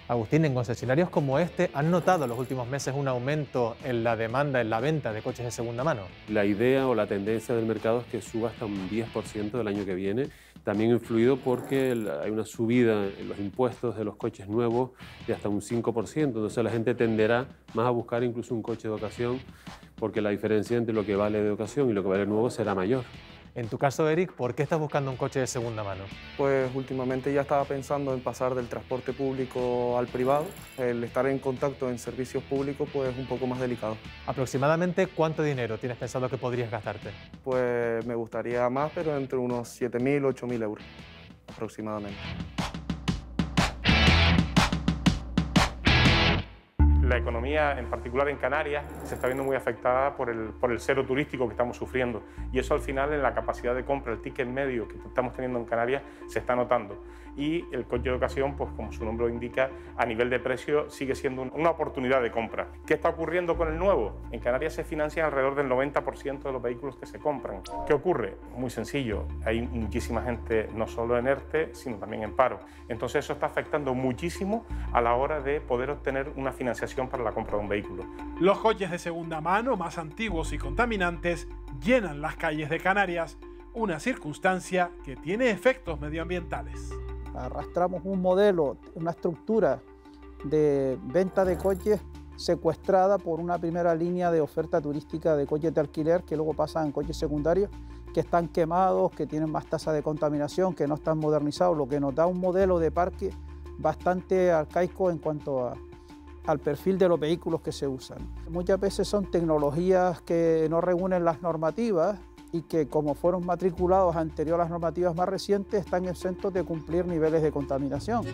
Agustín, en concesionarios como este, ¿han notado en los últimos meses un aumento en la demanda, en la venta de coches de segunda mano? La idea o la tendencia del mercado es que suba hasta un 10% del año que viene. También influido porque hay una subida en los impuestos de los coches nuevos de hasta un 5%. Entonces la gente tenderá más a buscar incluso un coche de ocasión porque la diferencia entre lo que vale de ocasión y lo que vale nuevo será mayor. En tu caso, Eric, ¿por qué estás buscando un coche de segunda mano? Pues últimamente ya estaba pensando en pasar del transporte público al privado. El estar en contacto en servicios públicos pues es un poco más delicado. ¿Aproximadamente cuánto dinero tienes pensado que podrías gastarte? Pues me gustaría más, pero entre unos 7.000 o 8.000 euros aproximadamente. La economía, en particular en Canarias, se está viendo muy afectada por el cero turístico que estamos sufriendo y eso al final en la capacidad de compra, el ticket medio que estamos teniendo en Canarias se está notando y el coche de ocasión, pues como su nombre lo indica, a nivel de precio sigue siendo una oportunidad de compra. ¿Qué está ocurriendo con el nuevo? En Canarias se financian alrededor del 90% de los vehículos que se compran. ¿Qué ocurre? Muy sencillo, hay muchísima gente no solo en ERTE, sino también en paro. Entonces eso está afectando muchísimo a la hora de poder obtener una financiación para la compra de un vehículo. Los coches de segunda mano, más antiguos y contaminantes, llenan las calles de Canarias, una circunstancia que tiene efectos medioambientales. Arrastramos un modelo, una estructura de venta de coches secuestrada por una primera línea de oferta turística de coches de alquiler que luego pasan en coches secundarios que están quemados, que tienen más tasa de contaminación, que no están modernizados, lo que nos da un modelo de parque bastante arcaico en cuanto al perfil de los vehículos que se usan. Muchas veces son tecnologías que no reúnen las normativas y que como fueron matriculados anterior a las normativas más recientes están exentos de cumplir niveles de contaminación.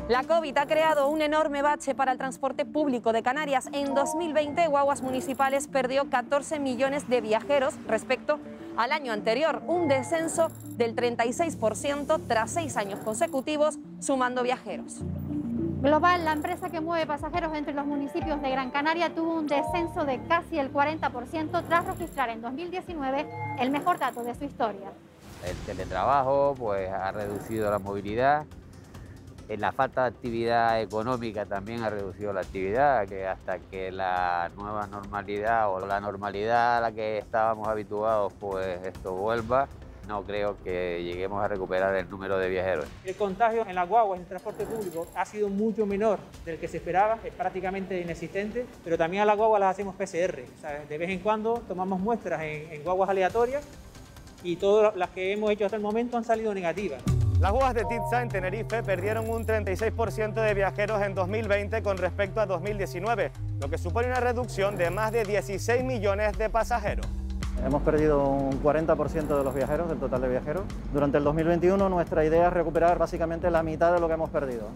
La COVID ha creado un enorme bache para el transporte público de Canarias. En 2020, Guaguas Municipales perdió 14 millones de viajeros respecto al año anterior, un descenso del 36% tras 6 años consecutivos sumando viajeros. Global, la empresa que mueve pasajeros entre los municipios de Gran Canaria, tuvo un descenso de casi el 40% tras registrar en 2019 el mejor dato de su historia. El teletrabajo pues, ha reducido la movilidad. La falta de actividad económica también ha reducido la actividad, que hasta que la nueva normalidad o la normalidad a la que estábamos habituados, pues esto vuelva, no creo que lleguemos a recuperar el número de viajeros. El contagio en las guaguas, en el transporte público, ha sido mucho menor del que se esperaba, es prácticamente inexistente, pero también a las guaguas las hacemos PCR. ¿Sabes? De vez en cuando tomamos muestras en guaguas aleatorias y todas las que hemos hecho hasta el momento han salido negativas. Las guaguas de Titsa en Tenerife perdieron un 36% de viajeros en 2020 con respecto a 2019, lo que supone una reducción de más de 16 millones de pasajeros. Hemos perdido un 40% de los viajeros, del total de viajeros. Durante el 2021 nuestra idea es recuperar básicamente la mitad de lo que hemos perdido.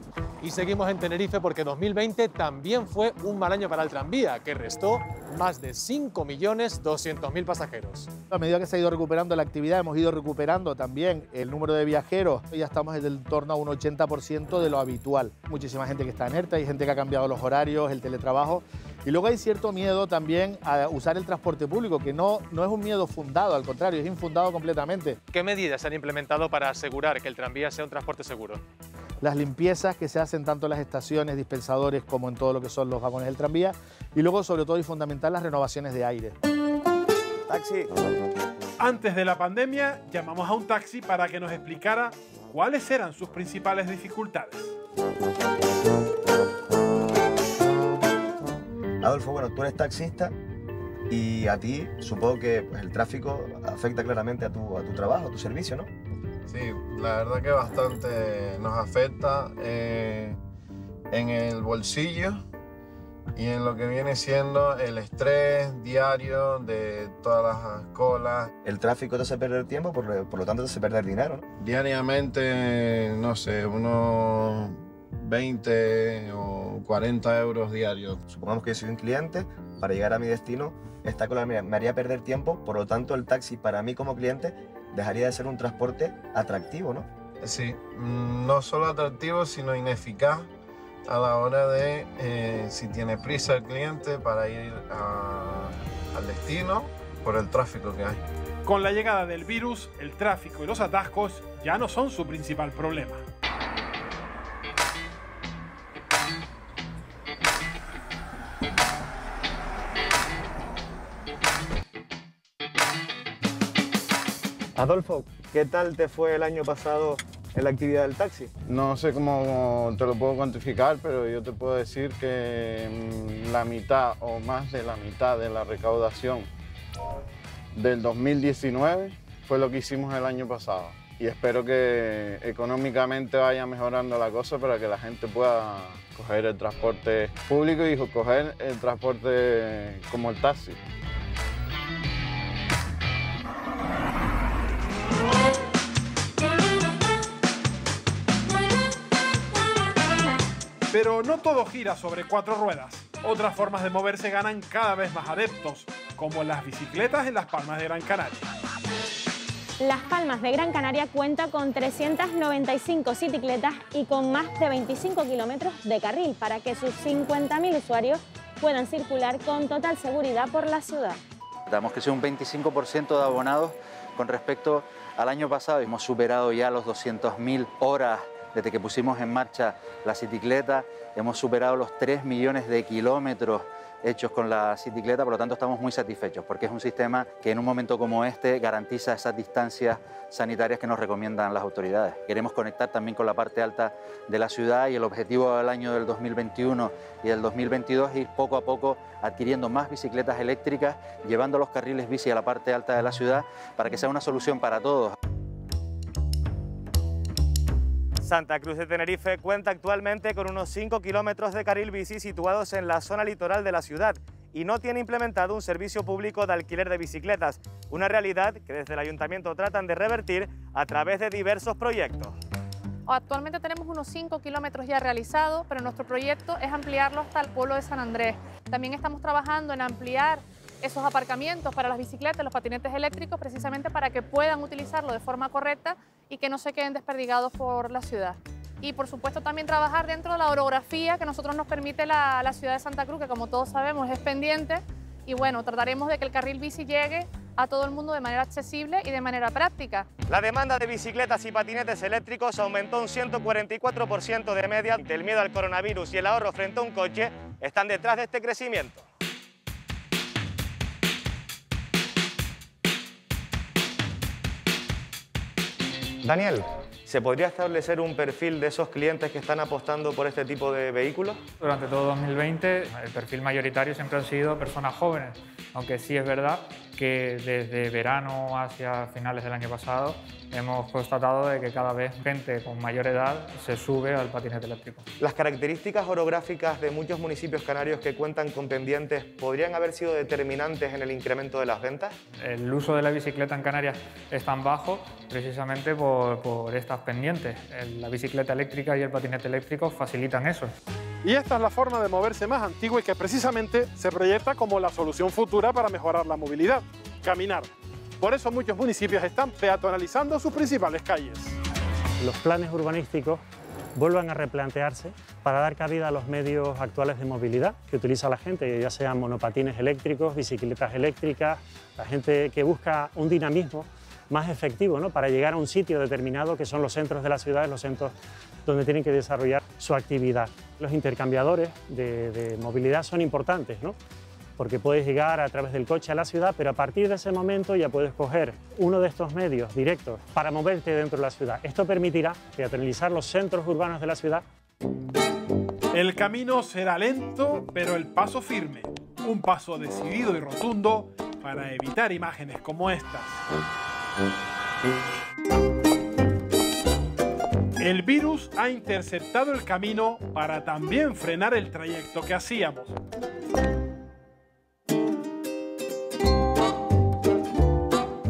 Y seguimos en Tenerife porque 2020 también fue un mal año para el tranvía, que restó más de 5.200.000 pasajeros. A medida que se ha ido recuperando la actividad, hemos ido recuperando también el número de viajeros. Ya estamos en torno a un 80% de lo habitual. Muchísima gente que está en ERTE, hay gente que ha cambiado los horarios, el teletrabajo. Y luego hay cierto miedo también a usar el transporte público, que no es un miedo fundado, al contrario, es infundado completamente. ¿Qué medidas se han implementado para asegurar que el tranvía sea un transporte seguro? las limpiezas que se hacen tanto en las estaciones, dispensadores, como en todo lo que son los vagones del tranvía. Y luego, sobre todo y fundamental, las renovaciones de aire. Taxi. Antes de la pandemia, llamamos a un taxi para que nos explicara cuáles eran sus principales dificultades. Adolfo, bueno, tú eres taxista y a ti supongo que pues, el tráfico afecta claramente a tu trabajo, a tu servicio, ¿no? Sí, la verdad que bastante nos afecta en el bolsillo y en lo que viene siendo el estrés diario de todas las colas. El tráfico te hace perder tiempo, por lo tanto te hace perder dinero, ¿no? Diariamente, no sé, unos 20 o 40 euros diarios. Supongamos que yo soy un cliente, para llegar a mi destino, esta cola me haría perder tiempo, por lo tanto el taxi para mí como cliente dejaría de ser un transporte atractivo, ¿no? Sí, no solo atractivo, sino ineficaz a la hora de si tiene prisa el cliente para ir al destino por el tráfico que hay. Con la llegada del virus, el tráfico y los atascos ya no son su principal problema. Adolfo, ¿qué tal te fue el año pasado en la actividad del taxi? No sé cómo te lo puedo cuantificar, pero yo te puedo decir que la mitad o más de la mitad de la recaudación del 2019 fue lo que hicimos el año pasado. Y espero que económicamente vaya mejorando la cosa para que la gente pueda coger el transporte público y coger el transporte como el taxi. Pero no todo gira sobre cuatro ruedas. Otras formas de moverse ganan cada vez más adeptos, como las bicicletas en Las Palmas de Gran Canaria. Las Palmas de Gran Canaria cuenta con 395 cicletas y con más de 25 kilómetros de carril para que sus 50.000 usuarios puedan circular con total seguridad por la ciudad. Hemos crecido un 25% de abonados con respecto al año pasado. Hemos superado ya los 200.000 horas desde que pusimos en marcha la bicicleta. Hemos superado los 3 millones de kilómetros hechos con la bicicleta, por lo tanto estamos muy satisfechos porque es un sistema que en un momento como este garantiza esas distancias sanitarias que nos recomiendan las autoridades. Queremos conectar también con la parte alta de la ciudad y el objetivo del año del 2021 y del 2022 es ir poco a poco adquiriendo más bicicletas eléctricas, llevando los carriles bici a la parte alta de la ciudad para que sea una solución para todos. Santa Cruz de Tenerife cuenta actualmente con unos 5 kilómetros de carril bici situados en la zona litoral de la ciudad y no tiene implementado un servicio público de alquiler de bicicletas, una realidad que desde el Ayuntamiento tratan de revertir a través de diversos proyectos. Actualmente tenemos unos 5 kilómetros ya realizados, pero nuestro proyecto es ampliarlo hasta el pueblo de San Andrés. También estamos trabajando en ampliar esos aparcamientos para las bicicletas, los patinetes eléctricos, precisamente para que puedan utilizarlo de forma correcta y que no se queden desperdigados por la ciudad. Y por supuesto también trabajar dentro de la orografía que nosotros nos permite la ciudad de Santa Cruz, que como todos sabemos es pendiente, y bueno, trataremos de que el carril bici llegue a todo el mundo de manera accesible y de manera práctica. La demanda de bicicletas y patinetes eléctricos aumentó un 144% de media. El miedo al coronavirus y el ahorro frente a un coche están detrás de este crecimiento. Daniel, ¿se podría establecer un perfil de esos clientes que están apostando por este tipo de vehículos? Durante todo 2020 el perfil mayoritario siempre han sido personas jóvenes, aunque sí es verdad que desde verano hacia finales del año pasado hemos constatado de que cada vez gente con mayor edad se sube al patinete eléctrico. ¿Las características orográficas de muchos municipios canarios que cuentan con pendientes podrían haber sido determinantes en el incremento de las ventas? El uso de la bicicleta en Canarias es tan bajo precisamente por estas pendientes. La bicicleta eléctrica y el patinete eléctrico facilitan eso. Y esta es la forma de moverse más antigua y que precisamente se proyecta como la solución futura para mejorar la movilidad: caminar. Por eso muchos municipios están peatonalizando sus principales calles. Los planes urbanísticos vuelvan a replantearse para dar cabida a los medios actuales de movilidad que utiliza la gente, ya sean monopatines eléctricos, bicicletas eléctricas, la gente que busca un dinamismo más efectivo, ¿no?, para llegar a un sitio determinado que son los centros de la ciudad, los centros donde tienen que desarrollar su actividad. Los intercambiadores de movilidad son importantes, ¿no? Porque puedes llegar a través del coche a la ciudad, pero a partir de ese momento ya puedes coger uno de estos medios directos para moverte dentro de la ciudad. Esto permitirá peatonalizar los centros urbanos de la ciudad. El camino será lento, pero el paso firme. Un paso decidido y rotundo para evitar imágenes como estas. El virus ha interceptado el camino para también frenar el trayecto que hacíamos.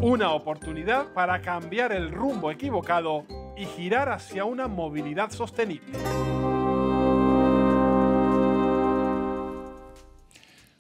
Una oportunidad para cambiar el rumbo equivocado y girar hacia una movilidad sostenible.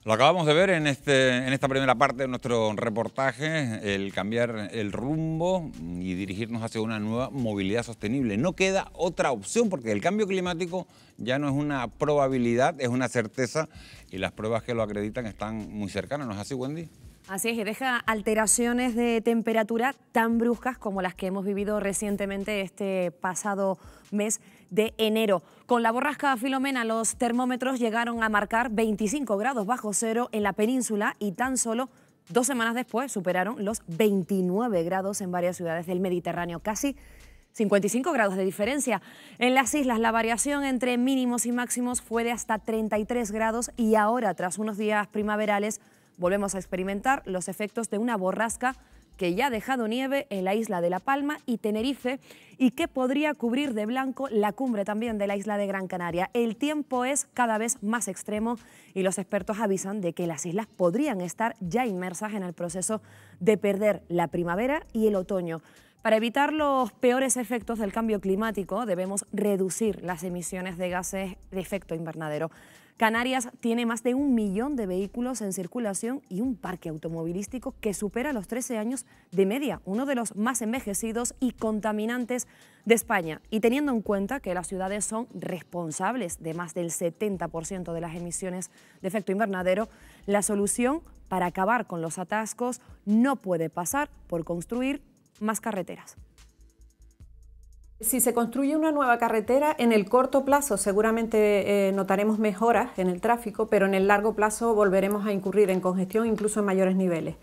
Lo acabamos de ver en esta primera parte de nuestro reportaje, el cambiar el rumbo y dirigirnos hacia una nueva movilidad sostenible. No queda otra opción porque el cambio climático ya no es una probabilidad, es una certeza y las pruebas que lo acreditan están muy cercanas. ¿No es así, Wendy? Así es, y deja alteraciones de temperatura tan bruscas como las que hemos vivido recientemente este pasado mes de enero. Con la borrasca Filomena, los termómetros llegaron a marcar 25 grados bajo cero en la península y tan solo 2 semanas después superaron los 29 grados en varias ciudades del Mediterráneo, casi 55 grados de diferencia. En las islas la variación entre mínimos y máximos fue de hasta 33 grados y ahora, tras unos días primaverales, volvemos a experimentar los efectos de una borrasca que ya ha dejado nieve en la isla de La Palma y Tenerife y que podría cubrir de blanco la cumbre también de la isla de Gran Canaria. El tiempo es cada vez más extremo y los expertos avisan de que las islas podrían estar ya inmersas en el proceso de perder la primavera y el otoño. Para evitar los peores efectos del cambio climático debemos reducir las emisiones de gases de efecto invernadero. Canarias tiene más de 1 millón de vehículos en circulación y un parque automovilístico que supera los 13 años de media, uno de los más envejecidos y contaminantes de España. Y teniendo en cuenta que las ciudades son responsables de más del 70% de las emisiones de efecto invernadero, la solución para acabar con los atascos no puede pasar por construir más carreteras. Si se construye una nueva carretera, en el corto plazo seguramente notaremos mejoras en el tráfico, pero en el largo plazo volveremos a incurrir en congestión, incluso en mayores niveles.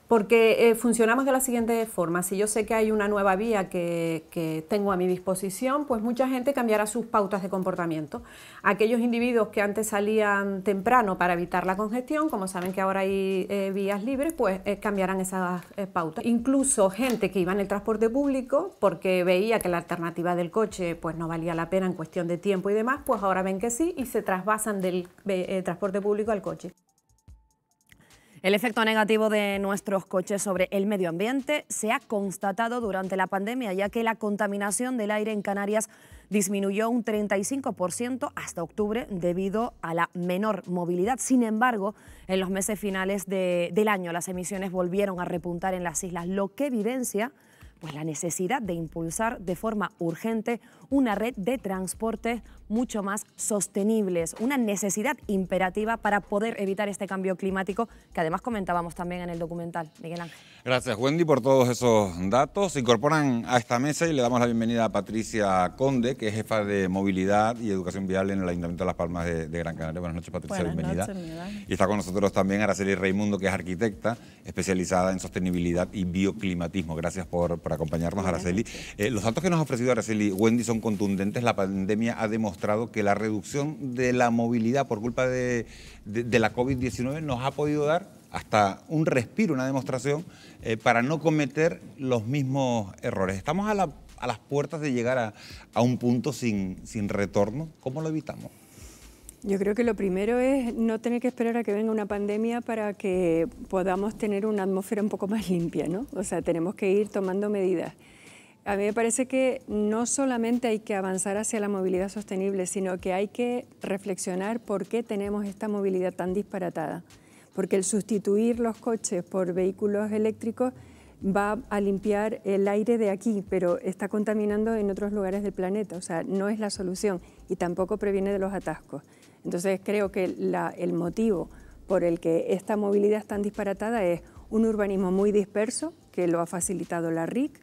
Porque funcionamos de la siguiente forma: si yo sé que hay una nueva vía que tengo a mi disposición, pues mucha gente cambiará sus pautas de comportamiento. Aquellos individuos que antes salían temprano para evitar la congestión, como saben que ahora hay vías libres, pues cambiarán esas pautas. Incluso gente que iba en el transporte público porque veía que la alternativa del coche pues no valía la pena en cuestión de tiempo y demás, pues ahora ven que sí y se trasvasan del transporte público al coche. El efecto negativo de nuestros coches sobre el medio ambiente se ha constatado durante la pandemia, ya que la contaminación del aire en Canarias disminuyó un 35% hasta octubre debido a la menor movilidad. Sin embargo, en los meses finales del año las emisiones volvieron a repuntar en las islas, lo que evidencia pues la necesidad de impulsar de forma urgente una red de transporte mucho más sostenibles, una necesidad imperativa para poder evitar este cambio climático que además comentábamos también en el documental. Miguel Ángel. Gracias, Wendy, por todos esos datos. Se incorporan a esta mesa y le damos la bienvenida a Patricia Conde, que es jefa de movilidad y educación vial en el Ayuntamiento de Las Palmas de Gran Canaria. Buenas noches, Patricia, bienvenida. Buenas noches, Miguel. Y está con nosotros también Araceli Raimundo, que es arquitecta especializada en sostenibilidad y bioclimatismo. Gracias por acompañarnos, Araceli. Los datos que nos ha ofrecido Araceli, Wendy, son contundentes. La pandemia ha demostrado que la reducción de la movilidad por culpa de la COVID-19 nos ha podido dar hasta un respiro, una demostración para no cometer los mismos errores. Estamos a las puertas de llegar a un punto sin retorno. ¿Cómo lo evitamos? Yo creo que lo primero es no tener que esperar a que venga una pandemia para que podamos tener una atmósfera un poco más limpia, ¿no? O sea, tenemos que ir tomando medidas. A mí me parece que no solamente hay que avanzar hacia la movilidad sostenible, sino que hay que reflexionar por qué tenemos esta movilidad tan disparatada. Porque el sustituir los coches por vehículos eléctricos va a limpiar el aire de aquí, pero está contaminando en otros lugares del planeta. O sea, no es la solución y tampoco previene de los atascos. Entonces creo que el motivo por el que esta movilidad es tan disparatada es un urbanismo muy disperso, que lo ha facilitado la RIC,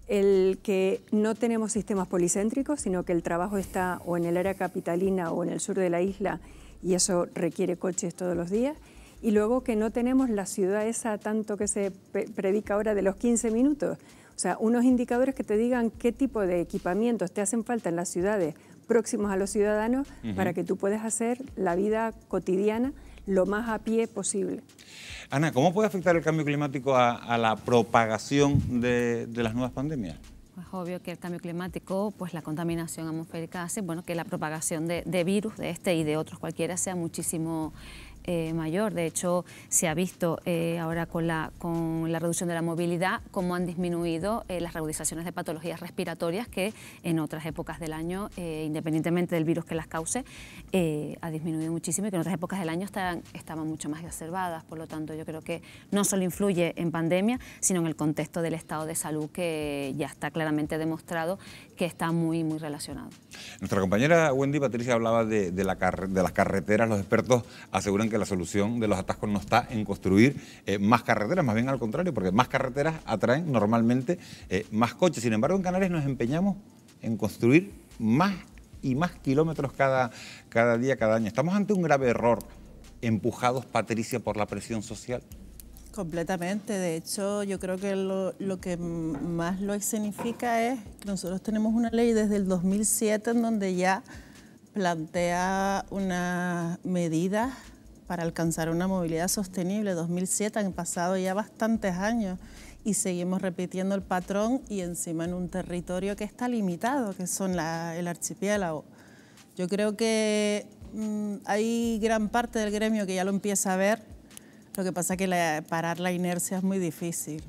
el que no tenemos sistemas policéntricos, sino que el trabajo está o en el área capitalina o en el sur de la isla y eso requiere coches todos los días. Y luego que no tenemos la ciudad esa tanto que se predica ahora de los 15 minutos. O sea, unos indicadores que te digan qué tipo de equipamientos te hacen falta en las ciudades próximos a los ciudadanos para que tú puedas hacer la vida cotidiana lo más a pie posible. Ana, ¿cómo puede afectar el cambio climático a la propagación de las nuevas pandemias? Pues obvio que el cambio climático, pues la contaminación atmosférica hace, bueno, que la propagación de virus, de este y de otros cualquiera, sea muchísimo mayor. De hecho, se ha visto ahora con la reducción de la movilidad cómo han disminuido las realizaciones de patologías respiratorias que en otras épocas del año, independientemente del virus que las cause, ha disminuido muchísimo y que en otras épocas del año estaban mucho más exacerbadas. Por lo tanto, yo creo que no solo influye en pandemia, sino en el contexto del estado de salud que ya está claramente demostrado que está muy, muy relacionado. Nuestra compañera Wendy Patricia hablaba de las carreteras. Los expertos aseguran que la solución de los atascos no está en construir más carreteras, más bien al contrario, porque más carreteras atraen normalmente más coches. Sin embargo, en Canarias nos empeñamos en construir más y más kilómetros cada día, cada año. ¿Estamos ante un grave error, empujados, Patricia, por la presión social? Completamente. De hecho, yo creo que lo que más lo escenifica es que nosotros tenemos una ley desde el 2007 en donde ya plantea unas medidas para alcanzar una movilidad sostenible. 2007, han pasado ya bastantes años y seguimos repitiendo el patrón y encima en un territorio que está limitado, que son el archipiélago. Yo creo que hay gran parte del gremio que ya lo empieza a ver. Lo que pasa es que parar la inercia es muy difícil,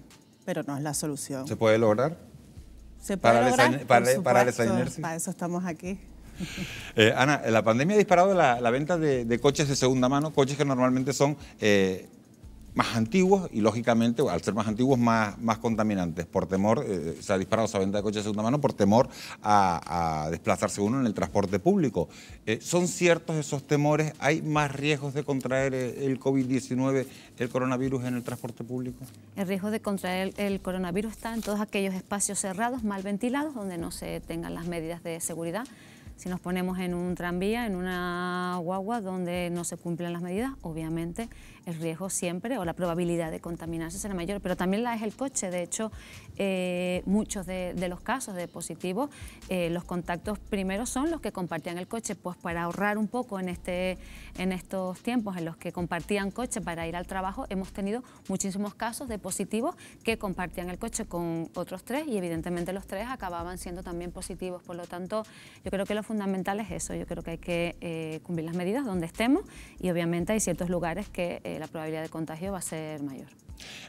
pero no es la solución. ¿Se puede lograr? Se puede lograr, parar esa inercia. Para eso estamos aquí. Ana, la pandemia ha disparado la venta de coches de segunda mano, coches que normalmente son más antiguos y, lógicamente, al ser más antiguos, más contaminantes. Por temor, se ha disparado esa venta de coches de segunda mano por temor a desplazarse uno en el transporte público. ¿Son ciertos esos temores? ¿Hay más riesgos de contraer el COVID-19, el coronavirus, en el transporte público? El riesgo de contraer el coronavirus está en todos aquellos espacios cerrados, mal ventilados, donde no se tengan las medidas de seguridad. Si nos ponemos en un tranvía, en una guagua donde no se cumplen las medidas, obviamente el riesgo siempre o la probabilidad de contaminarse será mayor, pero también la es el coche. De hecho, muchos de los casos de positivos, los contactos primeros son los que compartían el coche, pues para ahorrar un poco en estos tiempos en los que compartían coche para ir al trabajo, hemos tenido muchísimos casos de positivos que compartían el coche con otros 3 y evidentemente los 3 acababan siendo también positivos. Por lo tanto, yo creo que lo fundamental es eso. Yo creo que hay que cumplir las medidas donde estemos y obviamente hay ciertos lugares que la probabilidad de contagio va a ser mayor.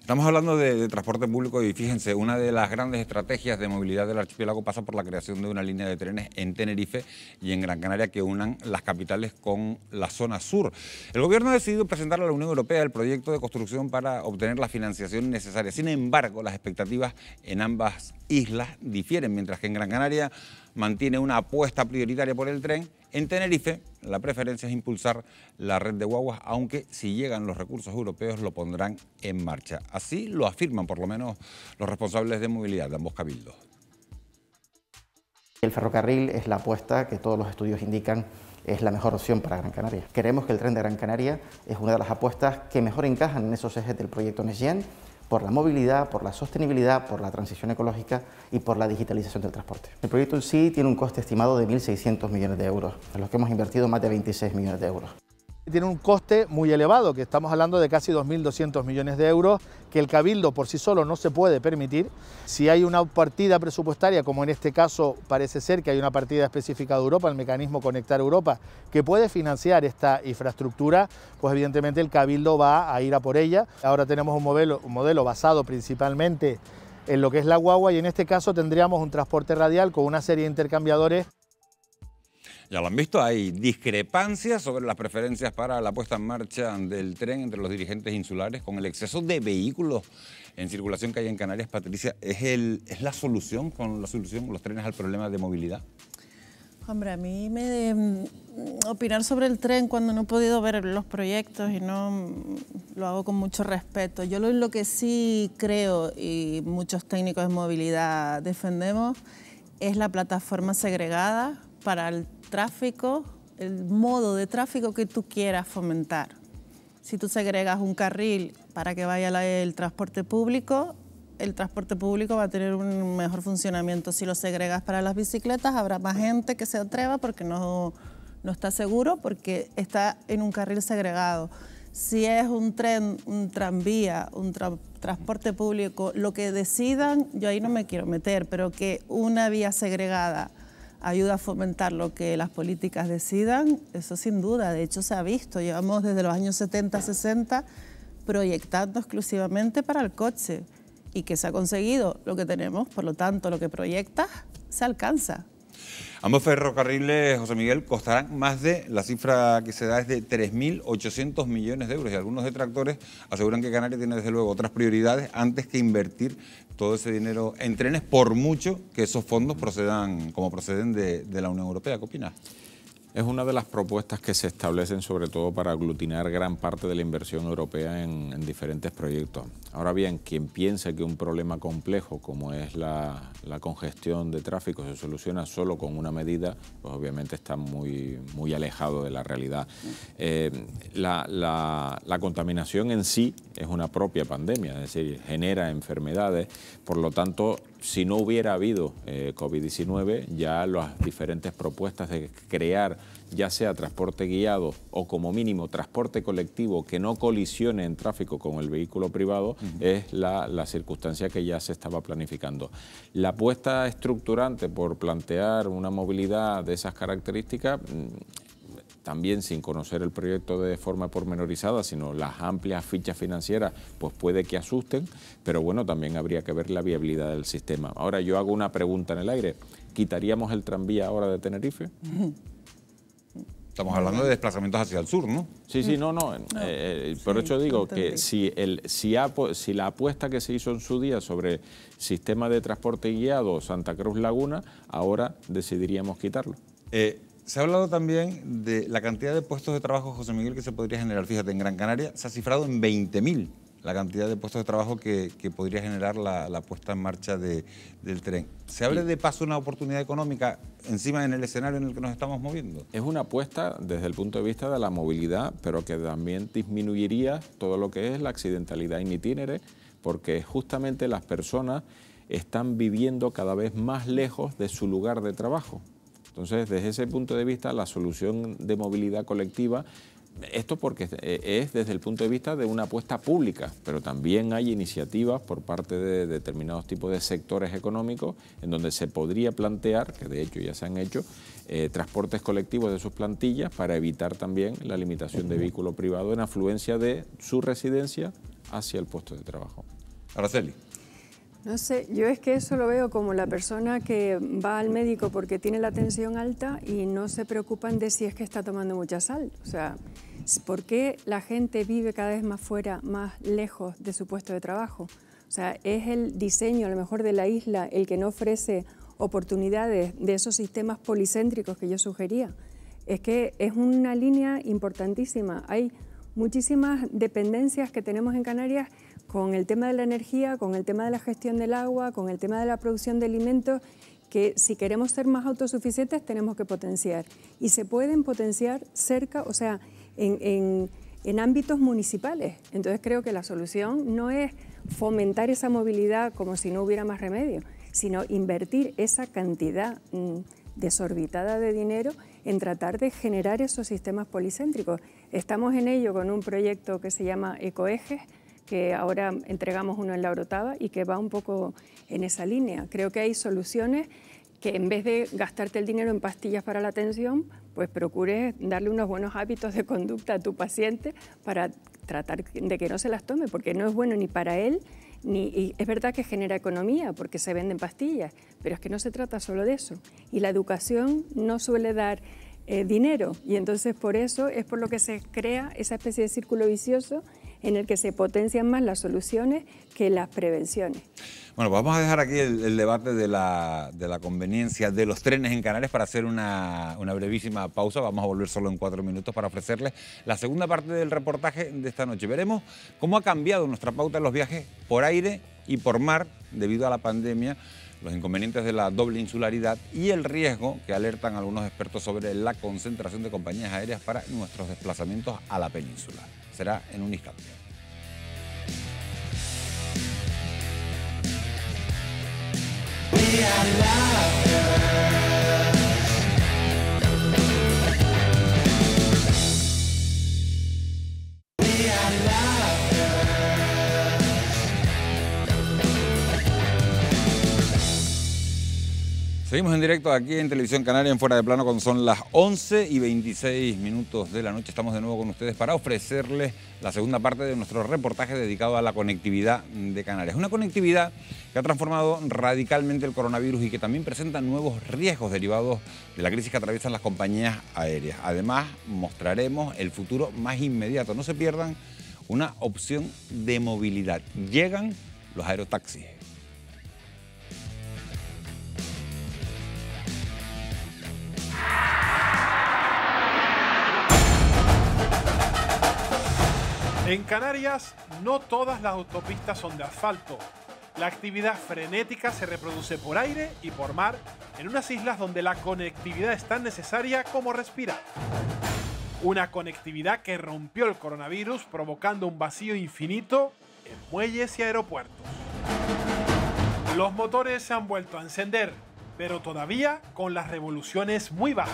Estamos hablando de transporte público y fíjense, una de las grandes estrategias de movilidad del archipiélago pasa por la creación de una línea de trenes en Tenerife y en Gran Canaria que unan las capitales con la zona sur. El gobierno ha decidido presentar a la Unión Europea el proyecto de construcción para obtener la financiación necesaria. Sin embargo, las expectativas en ambas islas difieren. Mientras que en Gran Canaria mantiene una apuesta prioritaria por el tren, en Tenerife la preferencia es impulsar la red de guaguas, aunque si llegan los recursos europeos lo pondrán en marcha. Así lo afirman por lo menos los responsables de movilidad de ambos cabildos. El ferrocarril es la apuesta que todos los estudios indican es la mejor opción para Gran Canaria. Creemos que el tren de Gran Canaria es una de las apuestas que mejor encajan en esos ejes del proyecto NextGen, por la movilidad, por la sostenibilidad, por la transición ecológica y por la digitalización del transporte. El proyecto en sí tiene un coste estimado de 1.600 millones de euros, en los que hemos invertido más de 26 millones de euros. Tiene un coste muy elevado, que estamos hablando de casi 2.200 millones de euros, que el Cabildo por sí solo no se puede permitir. Si hay una partida presupuestaria, como en este caso parece ser que hay una partida específica de Europa, el mecanismo Conectar Europa, que puede financiar esta infraestructura, pues evidentemente el Cabildo va a ir a por ella. Ahora tenemos un modelo basado principalmente en lo que es la guagua y en este caso tendríamos un transporte radial con una serie de intercambiadores. Ya lo han visto, hay discrepancias sobre las preferencias para la puesta en marcha del tren entre los dirigentes insulares con el exceso de vehículos en circulación que hay en Canarias. Patricia, ¿es la solución los trenes al problema de movilidad? Hombre, a mí opinar sobre el tren cuando no he podido ver los proyectos y no lo hago con mucho respeto. Yo lo que sí creo, y muchos técnicos de movilidad defendemos, es la plataforma segregada para el tráfico, el modo de tráfico que tú quieras fomentar. Si tú segregas un carril para que vaya el transporte público va a tener un mejor funcionamiento. Si lo segregas para las bicicletas, habrá más gente que se atreva porque no está seguro, porque está en un carril segregado. Si es un tren, un tranvía, un transporte público, lo que decidan, yo ahí no me quiero meter, pero que una vía segregada ayuda a fomentar lo que las políticas decidan, eso sin duda. De hecho, se ha visto, llevamos desde los años 70, 60 proyectando exclusivamente para el coche, y que se ha conseguido lo que tenemos, por lo tanto, lo que proyectas se alcanza. Ambos ferrocarriles, José Miguel, costarán más la cifra que se da es de 3.800 millones de euros, y algunos detractores aseguran que Canarias tiene desde luego otras prioridades antes que invertir todo ese dinero en trenes, por mucho que esos fondos procedan como proceden de la Unión Europea. ¿Qué opinas? Es una de las propuestas que se establecen sobre todo para aglutinar gran parte de la inversión europea en diferentes proyectos. Ahora bien, quien piensa que un problema complejo como es la congestión de tráfico se soluciona solo con una medida, pues obviamente está muy alejado de la realidad. La contaminación en sí es una propia pandemia, es decir, genera enfermedades, por lo tanto, si no hubiera habido COVID-19, ya las diferentes propuestas de crear ya sea transporte guiado o como mínimo transporte colectivo que no colisione en tráfico con el vehículo privado, es la circunstancia que ya se estaba planificando. La apuesta estructurante por plantear una movilidad de esas características, también sin conocer el proyecto de forma pormenorizada, sino las amplias fichas financieras, pues puede que asusten, pero bueno, también habría que ver la viabilidad del sistema. Ahora yo hago una pregunta en el aire, ¿quitaríamos el tranvía ahora de Tenerife? Estamos hablando de desplazamientos hacia el sur, ¿no? Sí, no. Por eso digo que si la apuesta que se hizo en su día sobre sistema de transporte guiado Santa Cruz Laguna, ahora decidiríamos quitarlo. Se ha hablado también de la cantidad de puestos de trabajo, José Miguel, que se podría generar. Fíjate, en Gran Canaria se ha cifrado en 20.000 la cantidad de puestos de trabajo que podría generar la puesta en marcha del tren. ¿Se abre de paso una oportunidad económica encima en el escenario en el que nos estamos moviendo? Es una apuesta desde el punto de vista de la movilidad, pero que también disminuiría todo lo que es la accidentalidad in itinere, porque justamente las personas están viviendo cada vez más lejos de su lugar de trabajo. Entonces, desde ese punto de vista, la solución de movilidad colectiva, esto porque es desde el punto de vista de una apuesta pública, pero también hay iniciativas por parte de determinados tipos de sectores económicos en donde se podría plantear, que de hecho ya se han hecho, transportes colectivos de sus plantillas para evitar también la limitación de vehículo privado en afluencia de su residencia hacia el puesto de trabajo. Araceli. No sé, yo es que eso lo veo como la persona que va al médico porque tiene la tensión alta y no se preocupan de si es que está tomando mucha sal. O sea, ¿por qué la gente vive cada vez más fuera, más lejos de su puesto de trabajo? O sea, es el diseño a lo mejor de la isla el que no ofrece oportunidades de esos sistemas policéntricos que yo sugería. Es que es una línea importantísima. Hay muchísimas dependencias que tenemos en Canarias con el tema de la energía, con el tema de la gestión del agua, con el tema de la producción de alimentos, que si queremos ser más autosuficientes tenemos que potenciar. Y se pueden potenciar cerca, o sea, en ámbitos municipales. Entonces creo que la solución no es fomentar esa movilidad como si no hubiera más remedio, sino invertir esa cantidad desorbitada de dinero en tratar de generar esos sistemas policéntricos. Estamos en ello con un proyecto que se llama Ecoejes, que ahora entregamos uno en La Orotava y que va un poco en esa línea. Creo que hay soluciones que en vez de gastarte el dinero en pastillas para la tensión, pues procures darle unos buenos hábitos de conducta a tu paciente para tratar de que no se las tome, porque no es bueno ni para él, y es verdad que genera economía porque se venden pastillas, pero es que no se trata solo de eso. Y la educación no suele dar dinero, y entonces por eso es por lo que se crea esa especie de círculo vicioso en el que se potencian más las soluciones que las prevenciones. Bueno, pues vamos a dejar aquí el debate de la conveniencia de los trenes en Canarias para hacer una brevísima pausa. Vamos a volver solo en 4 minutos para ofrecerles la segunda parte del reportaje de esta noche. Veremos cómo ha cambiado nuestra pauta en los viajes por aire y por mar debido a la pandemia, los inconvenientes de la doble insularidad y el riesgo que alertan algunos expertos sobre la concentración de compañías aéreas para nuestros desplazamientos a la península. Será en un instante. Seguimos en directo aquí en Televisión Canaria en Fuera de Plano cuando son las 11:26 de la noche. Estamos de nuevo con ustedes para ofrecerles la segunda parte de nuestro reportaje dedicado a la conectividad de Canarias. Una conectividad que ha transformado radicalmente el coronavirus y que también presenta nuevos riesgos derivados de la crisis que atraviesan las compañías aéreas. Además, mostraremos el futuro más inmediato. No se pierdan una opción de movilidad. Llegan los aerotaxis. En Canarias, no todas las autopistas son de asfalto. La actividad frenética se reproduce por aire y por mar en unas islas donde la conectividad es tan necesaria como respirar. Una conectividad que rompió el coronavirus provocando un vacío infinito en muelles y aeropuertos. Los motores se han vuelto a encender, pero todavía con las revoluciones muy bajas.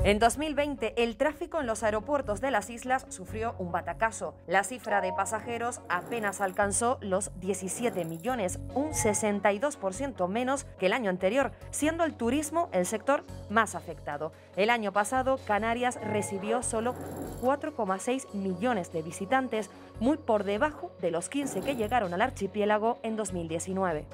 En 2020, el tráfico en los aeropuertos de las islas sufrió un batacazo. La cifra de pasajeros apenas alcanzó los 17 millones, un 62% menos que el año anterior, siendo el turismo el sector más afectado. El año pasado, Canarias recibió solo 4,6 millones de visitantes, muy por debajo de los 15 que llegaron al archipiélago en 2019.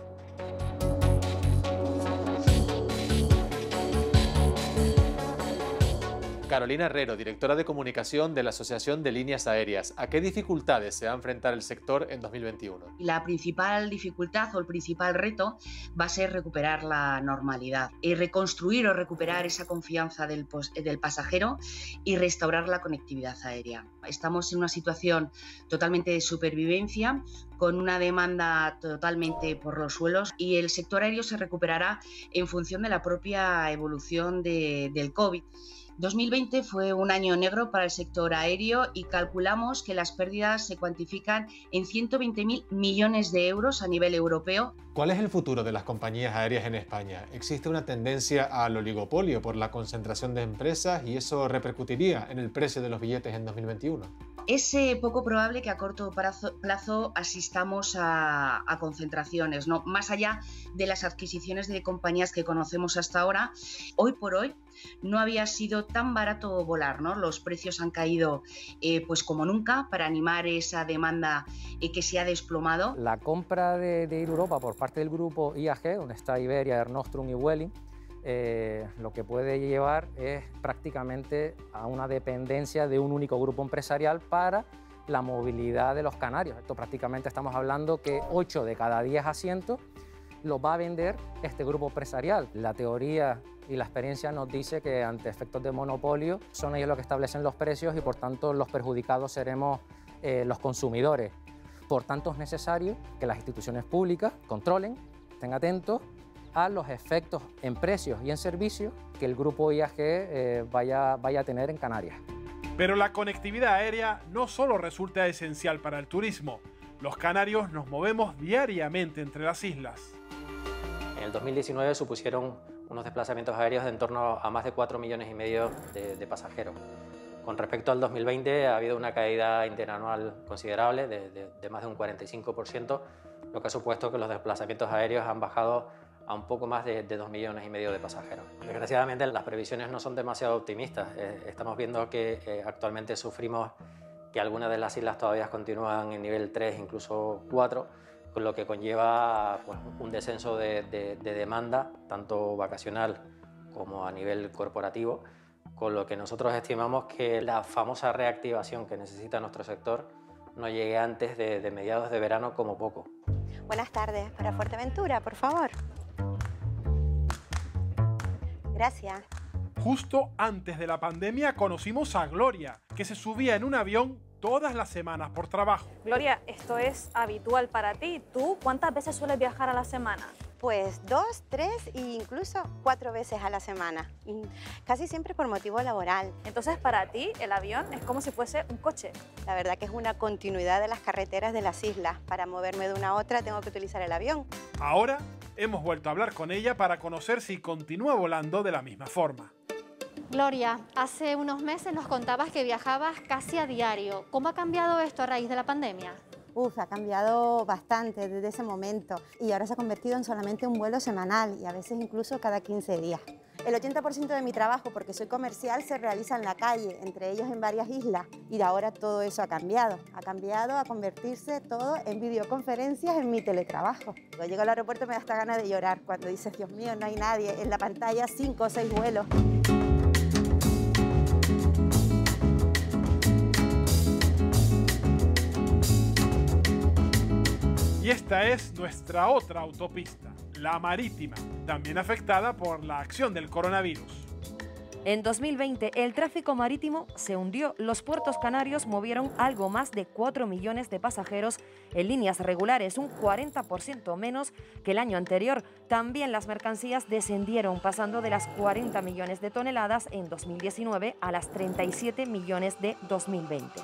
Carolina Herrero, directora de comunicación de la Asociación de Líneas Aéreas. ¿A qué dificultades se va a enfrentar el sector en 2021? La principal dificultad o el principal reto va a ser recuperar la normalidad, y reconstruir o recuperar esa confianza del pasajero y restaurar la conectividad aérea. Estamos en una situación totalmente de supervivencia, con una demanda totalmente por los suelos, y el sector aéreo se recuperará en función de la propia evolución del COVID. 2020 fue un año negro para el sector aéreo y calculamos que las pérdidas se cuantifican en 120.000 millones de euros a nivel europeo. ¿Cuál es el futuro de las compañías aéreas en España? ¿Existe una tendencia al oligopolio por la concentración de empresas y eso repercutiría en el precio de los billetes en 2021? Es poco probable que a corto plazo asistamos a concentraciones, ¿no? Más allá de las adquisiciones de compañías que conocemos hasta ahora. Hoy por hoy no había sido tan barato volar, ¿no? Los precios han caído pues como nunca para animar esa demanda que se ha desplomado. La compra de Air Europa por parte del grupo IAG, donde está Iberia, Air Nostrum y Vueling, lo que puede llevar es prácticamente a una dependencia de un único grupo empresarial para la movilidad de los canarios. Esto prácticamente estamos hablando que 8 de cada 10 asientos los va a vender este grupo empresarial. La teoría y la experiencia nos dice que ante efectos de monopolio son ellos los que establecen los precios y por tanto los perjudicados seremos los consumidores. Por tanto es necesario que las instituciones públicas controlen, estén atentos a los efectos en precios y en servicios que el grupo IAG vaya a tener en Canarias. Pero la conectividad aérea no solo resulta esencial para el turismo. Los canarios nos movemos diariamente entre las islas. En el 2019 supusieron unos desplazamientos aéreos de en torno a más de 4,5 millones de pasajeros. Con respecto al 2020 ha habido una caída interanual considerable de más de un 45%, lo que ha supuesto que los desplazamientos aéreos han bajado a un poco más de 2,5 millones de pasajeros. Desgraciadamente las previsiones no son demasiado optimistas. Estamos viendo que actualmente sufrimos que algunas de las islas todavía continúan en nivel 3, incluso 4, con lo que conlleva pues, un descenso de demanda, tanto vacacional como a nivel corporativo, con lo que nosotros estimamos que la famosa reactivación que necesita nuestro sector no llegue antes de mediados de verano como poco. Buenas tardes, para Fuerteventura, por favor. Gracias. Justo antes de la pandemia conocimos a Gloria, que se subía en un avión todas las semanas por trabajo. Gloria, esto es habitual para ti. ¿Tú cuántas veces sueles viajar a la semana? Pues 2, 3 e incluso 4 veces a la semana. Casi siempre por motivo laboral. Entonces, para ti, el avión es como si fuese un coche. La verdad que es una continuidad de las carreteras de las islas. Para moverme de una a otra tengo que utilizar el avión. Ahora hemos vuelto a hablar con ella para conocer si continúa volando de la misma forma. Gloria, hace unos meses nos contabas que viajabas casi a diario. ¿Cómo ha cambiado esto a raíz de la pandemia? Ha cambiado bastante desde ese momento y ahora se ha convertido en solamente un vuelo semanal y a veces incluso cada 15 días. El 80% de mi trabajo, porque soy comercial, se realiza en la calle, entre ellos en varias islas, y ahora todo eso ha cambiado a convertirse todo en videoconferencias en mi teletrabajo. Cuando llego al aeropuerto me da hasta ganas de llorar cuando dices, Dios mío, no hay nadie, en la pantalla 5 o 6 vuelos. Y esta es nuestra otra autopista, la marítima, también afectada por la acción del coronavirus. En 2020, el tráfico marítimo se hundió. Los puertos canarios movieron algo más de 4 millones de pasajeros en líneas regulares, un 40% menos que el año anterior. También las mercancías descendieron, pasando de las 40 millones de toneladas en 2019 a las 37 millones de 2020.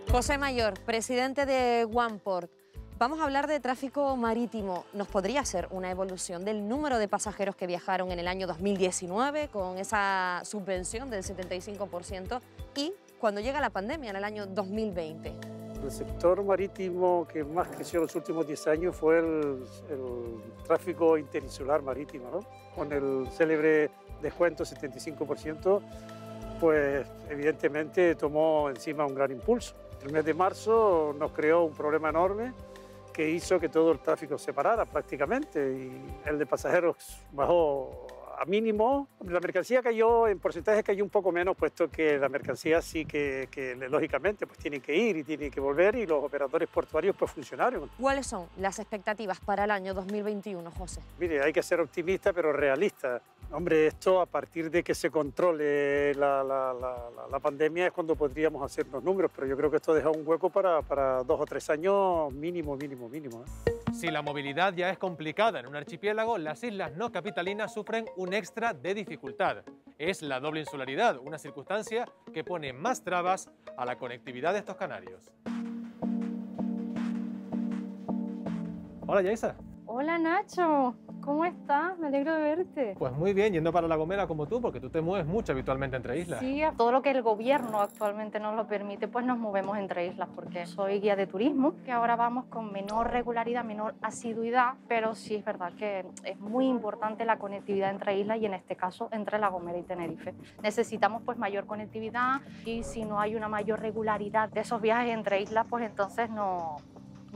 José Mayor, presidente de OnePort. Vamos a hablar de tráfico marítimo. ¿Nos podría ser una evolución del número de pasajeros que viajaron en el año 2019 con esa subvención del 75% y cuando llega la pandemia en el año 2020? El sector marítimo que más creció en los últimos 10 años fue el tráfico interinsular marítimo, ¿no? Con el célebre descuento 75%, pues evidentemente tomó encima un gran impulso. El mes de marzo nos creó un problema enorme que hizo que todo el tráfico se parara prácticamente y el de pasajeros bajó a mínimo. La mercancía cayó, en porcentaje cayó un poco menos, puesto que la mercancía sí que lógicamente pues tienen que ir y tienen que volver y los operadores portuarios pues funcionaron. ¿Cuáles son las expectativas para el año 2021, José? Mire, hay que ser optimista pero realista. Hombre, esto a partir de que se controle la pandemia es cuando podríamos hacer los números, pero yo creo que esto deja un hueco para 2 o 3 años mínimo. Si la movilidad ya es complicada en un archipiélago, las islas no capitalinas sufren un extra de dificultad. Es la doble insularidad, una circunstancia que pone más trabas a la conectividad de estos canarios. Hola, Yaisa. Hola, Nacho. ¿Cómo estás? Me alegro de verte. Pues muy bien, yendo para La Gomera como tú, porque tú te mueves mucho habitualmente entre islas. Sí, todo lo que el gobierno actualmente nos lo permite, pues nos movemos entre islas, porque soy guía de turismo, que ahora vamos con menor regularidad, menor asiduidad, pero sí es verdad que es muy importante la conectividad entre islas y en este caso entre La Gomera y Tenerife. Necesitamos pues mayor conectividad y si no hay una mayor regularidad de esos viajes entre islas, pues entonces no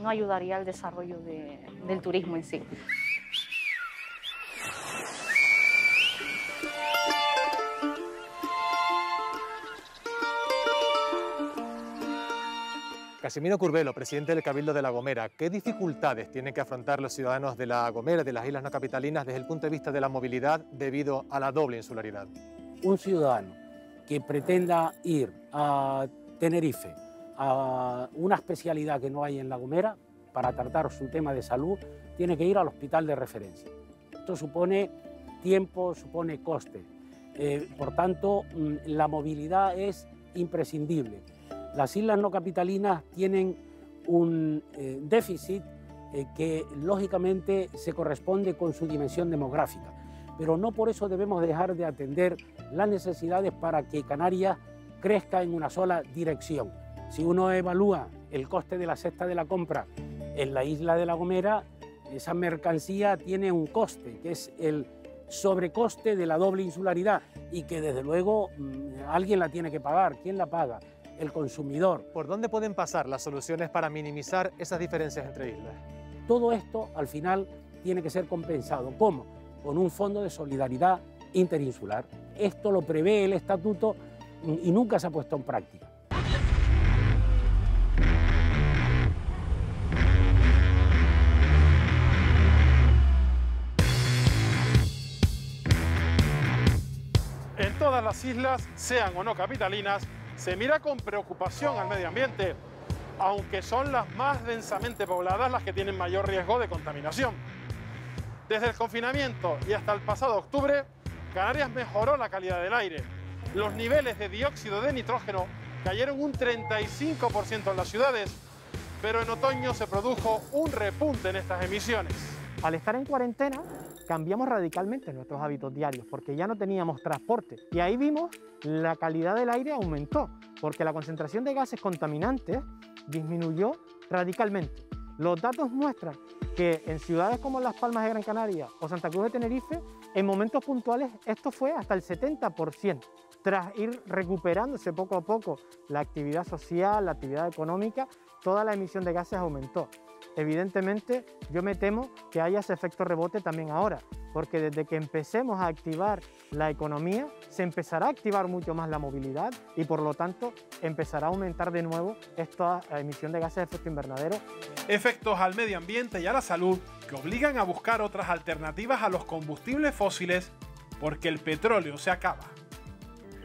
ayudaría al desarrollo del turismo en sí. Casimiro Curvelo, presidente del Cabildo de La Gomera, ¿qué dificultades tienen que afrontar los ciudadanos de La Gomera, de las islas no capitalinas, desde el punto de vista de la movilidad debido a la doble insularidad? Un ciudadano que pretenda ir a Tenerife a una especialidad que no hay en La Gomera para tratar su tema de salud, tiene que ir al hospital de referencia. Esto supone tiempo, supone coste. Por tanto, la movilidad es imprescindible. Las islas no capitalinas tienen un déficit que lógicamente se corresponde con su dimensión demográfica, pero no por eso debemos dejar de atender las necesidades para que Canarias crezca en una sola dirección. Si uno evalúa el coste de la cesta de la compra en la isla de La Gomera, esa mercancía tiene un coste, que es el sobrecoste de la doble insularidad y que desde luego alguien la tiene que pagar. ¿Quién la paga? El consumidor. ¿Por dónde pueden pasar las soluciones para minimizar esas diferencias entre islas? Todo esto al final tiene que ser compensado. ¿Cómo? Con un fondo de solidaridad interinsular. Esto lo prevé el estatuto y nunca se ha puesto en práctica. En todas las islas, sean o no capitalinas, se mira con preocupación al medio ambiente, aunque son las más densamente pobladas las que tienen mayor riesgo de contaminación. Desde el confinamiento y hasta el pasado octubre, Canarias mejoró la calidad del aire. Los niveles de dióxido de nitrógeno cayeron un 35% en las ciudades, pero en otoño se produjo un repunte en estas emisiones. Al estar en cuarentena, cambiamos radicalmente nuestros hábitos diarios porque ya no teníamos transporte. Y ahí vimos la calidad del aire aumentó porque la concentración de gases contaminantes disminuyó radicalmente. Los datos muestran que en ciudades como Las Palmas de Gran Canaria o Santa Cruz de Tenerife, en momentos puntuales esto fue hasta el 70%. Tras ir recuperándose poco a poco la actividad social, la actividad económica, toda la emisión de gases aumentó. Evidentemente, yo me temo que haya ese efecto rebote también ahora, porque desde que empecemos a activar la economía, se empezará a activar mucho más la movilidad y por lo tanto empezará a aumentar de nuevo esta emisión de gases de efecto invernadero. Efectos al medio ambiente y a la salud que obligan a buscar otras alternativas a los combustibles fósiles porque el petróleo se acaba.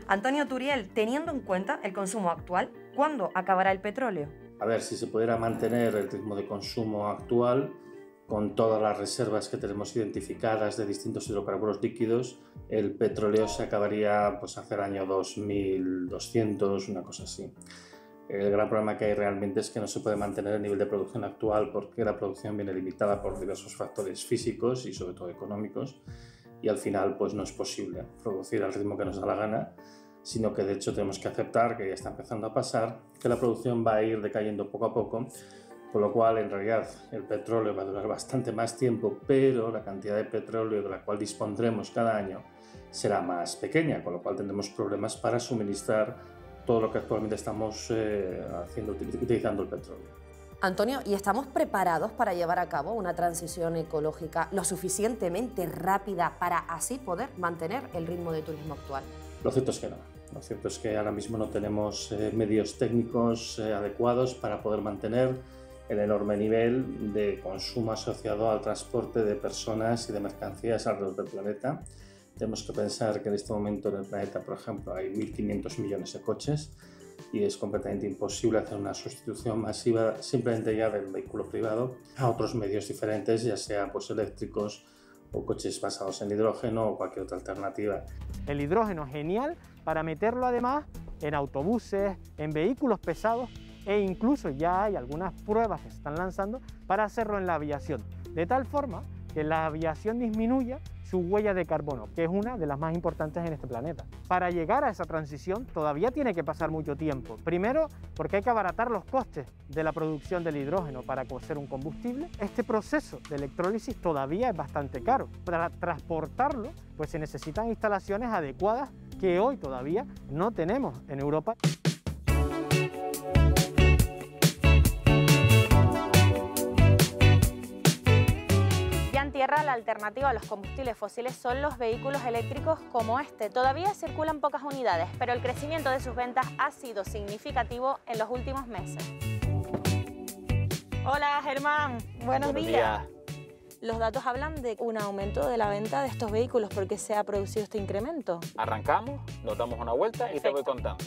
Antonio Turiel, teniendo en cuenta el consumo actual, ¿cuándo acabará el petróleo? A ver, si se pudiera mantener el ritmo de consumo actual, con todas las reservas que tenemos identificadas de distintos hidrocarburos líquidos, el petróleo se acabaría pues, hacia el año 2200, una cosa así. El gran problema que hay realmente es que no se puede mantener el nivel de producción actual porque la producción viene limitada por diversos factores físicos y sobre todo económicos y al final pues, no es posible producir al ritmo que nos da la gana, sino que de hecho tenemos que aceptar, que ya está empezando a pasar, que la producción va a ir decayendo poco a poco, con lo cual en realidad el petróleo va a durar bastante más tiempo, pero la cantidad de petróleo de la cual dispondremos cada año será más pequeña, con lo cual tendremos problemas para suministrar todo lo que actualmente estamos utilizando el petróleo. Antonio, ¿y estamos preparados para llevar a cabo una transición ecológica lo suficientemente rápida para así poder mantener el ritmo de turismo actual? Lo cierto es que no. Lo cierto es que ahora mismo no tenemos medios técnicos adecuados para poder mantener el enorme nivel de consumo asociado al transporte de personas y de mercancías alrededor del planeta. Tenemos que pensar que en este momento en el planeta, por ejemplo, hay 1.500 millones de coches y es completamente imposible hacer una sustitución masiva simplemente ya del vehículo privado a otros medios diferentes, ya sea pues, eléctricos o coches basados en hidrógeno o cualquier otra alternativa. El hidrógeno es genial para meterlo además en autobuses, en vehículos pesados e incluso ya hay algunas pruebas que se están lanzando para hacerlo en la aviación, de tal forma que la aviación disminuya su huella de carbono, que es una de las más importantes en este planeta. Para llegar a esa transición todavía tiene que pasar mucho tiempo. Primero, porque hay que abaratar los costes de la producción del hidrógeno para cocer un combustible. Este proceso de electrólisis todavía es bastante caro. Para transportarlo, pues se necesitan instalaciones adecuadas que hoy todavía no tenemos en Europa. En tierra, la alternativa a los combustibles fósiles son los vehículos eléctricos como este. Todavía circulan pocas unidades, pero el crecimiento de sus ventas ha sido significativo en los últimos meses. Hola Germán, buenos días. Los datos hablan de un aumento de la venta de estos vehículos. ¿Por qué se ha producido este incremento? Arrancamos, nos damos una vuelta y te voy contando.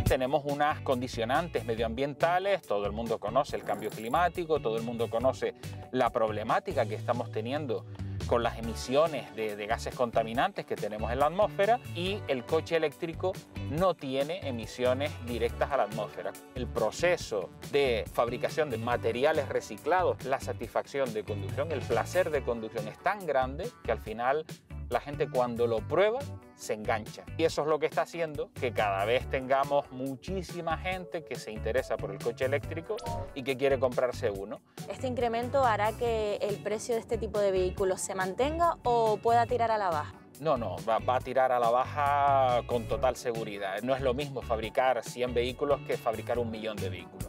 Tenemos unas condicionantes medioambientales, todo el mundo conoce el cambio climático, todo el mundo conoce la problemática que estamos teniendo con las emisiones de gases contaminantes que tenemos en la atmósfera y el coche eléctrico no tiene emisiones directas a la atmósfera. El proceso de fabricación de materiales reciclados, la satisfacción de conducción, el placer de conducción es tan grande que al final la gente cuando lo prueba se engancha. Y eso es lo que está haciendo que cada vez tengamos muchísima gente que se interesa por el coche eléctrico y que quiere comprarse uno. ¿Este incremento hará que el precio de este tipo de vehículos se mantenga o pueda tirar a la baja? No, va a tirar a la baja con total seguridad. No es lo mismo fabricar 100 vehículos que fabricar 1 millón de vehículos.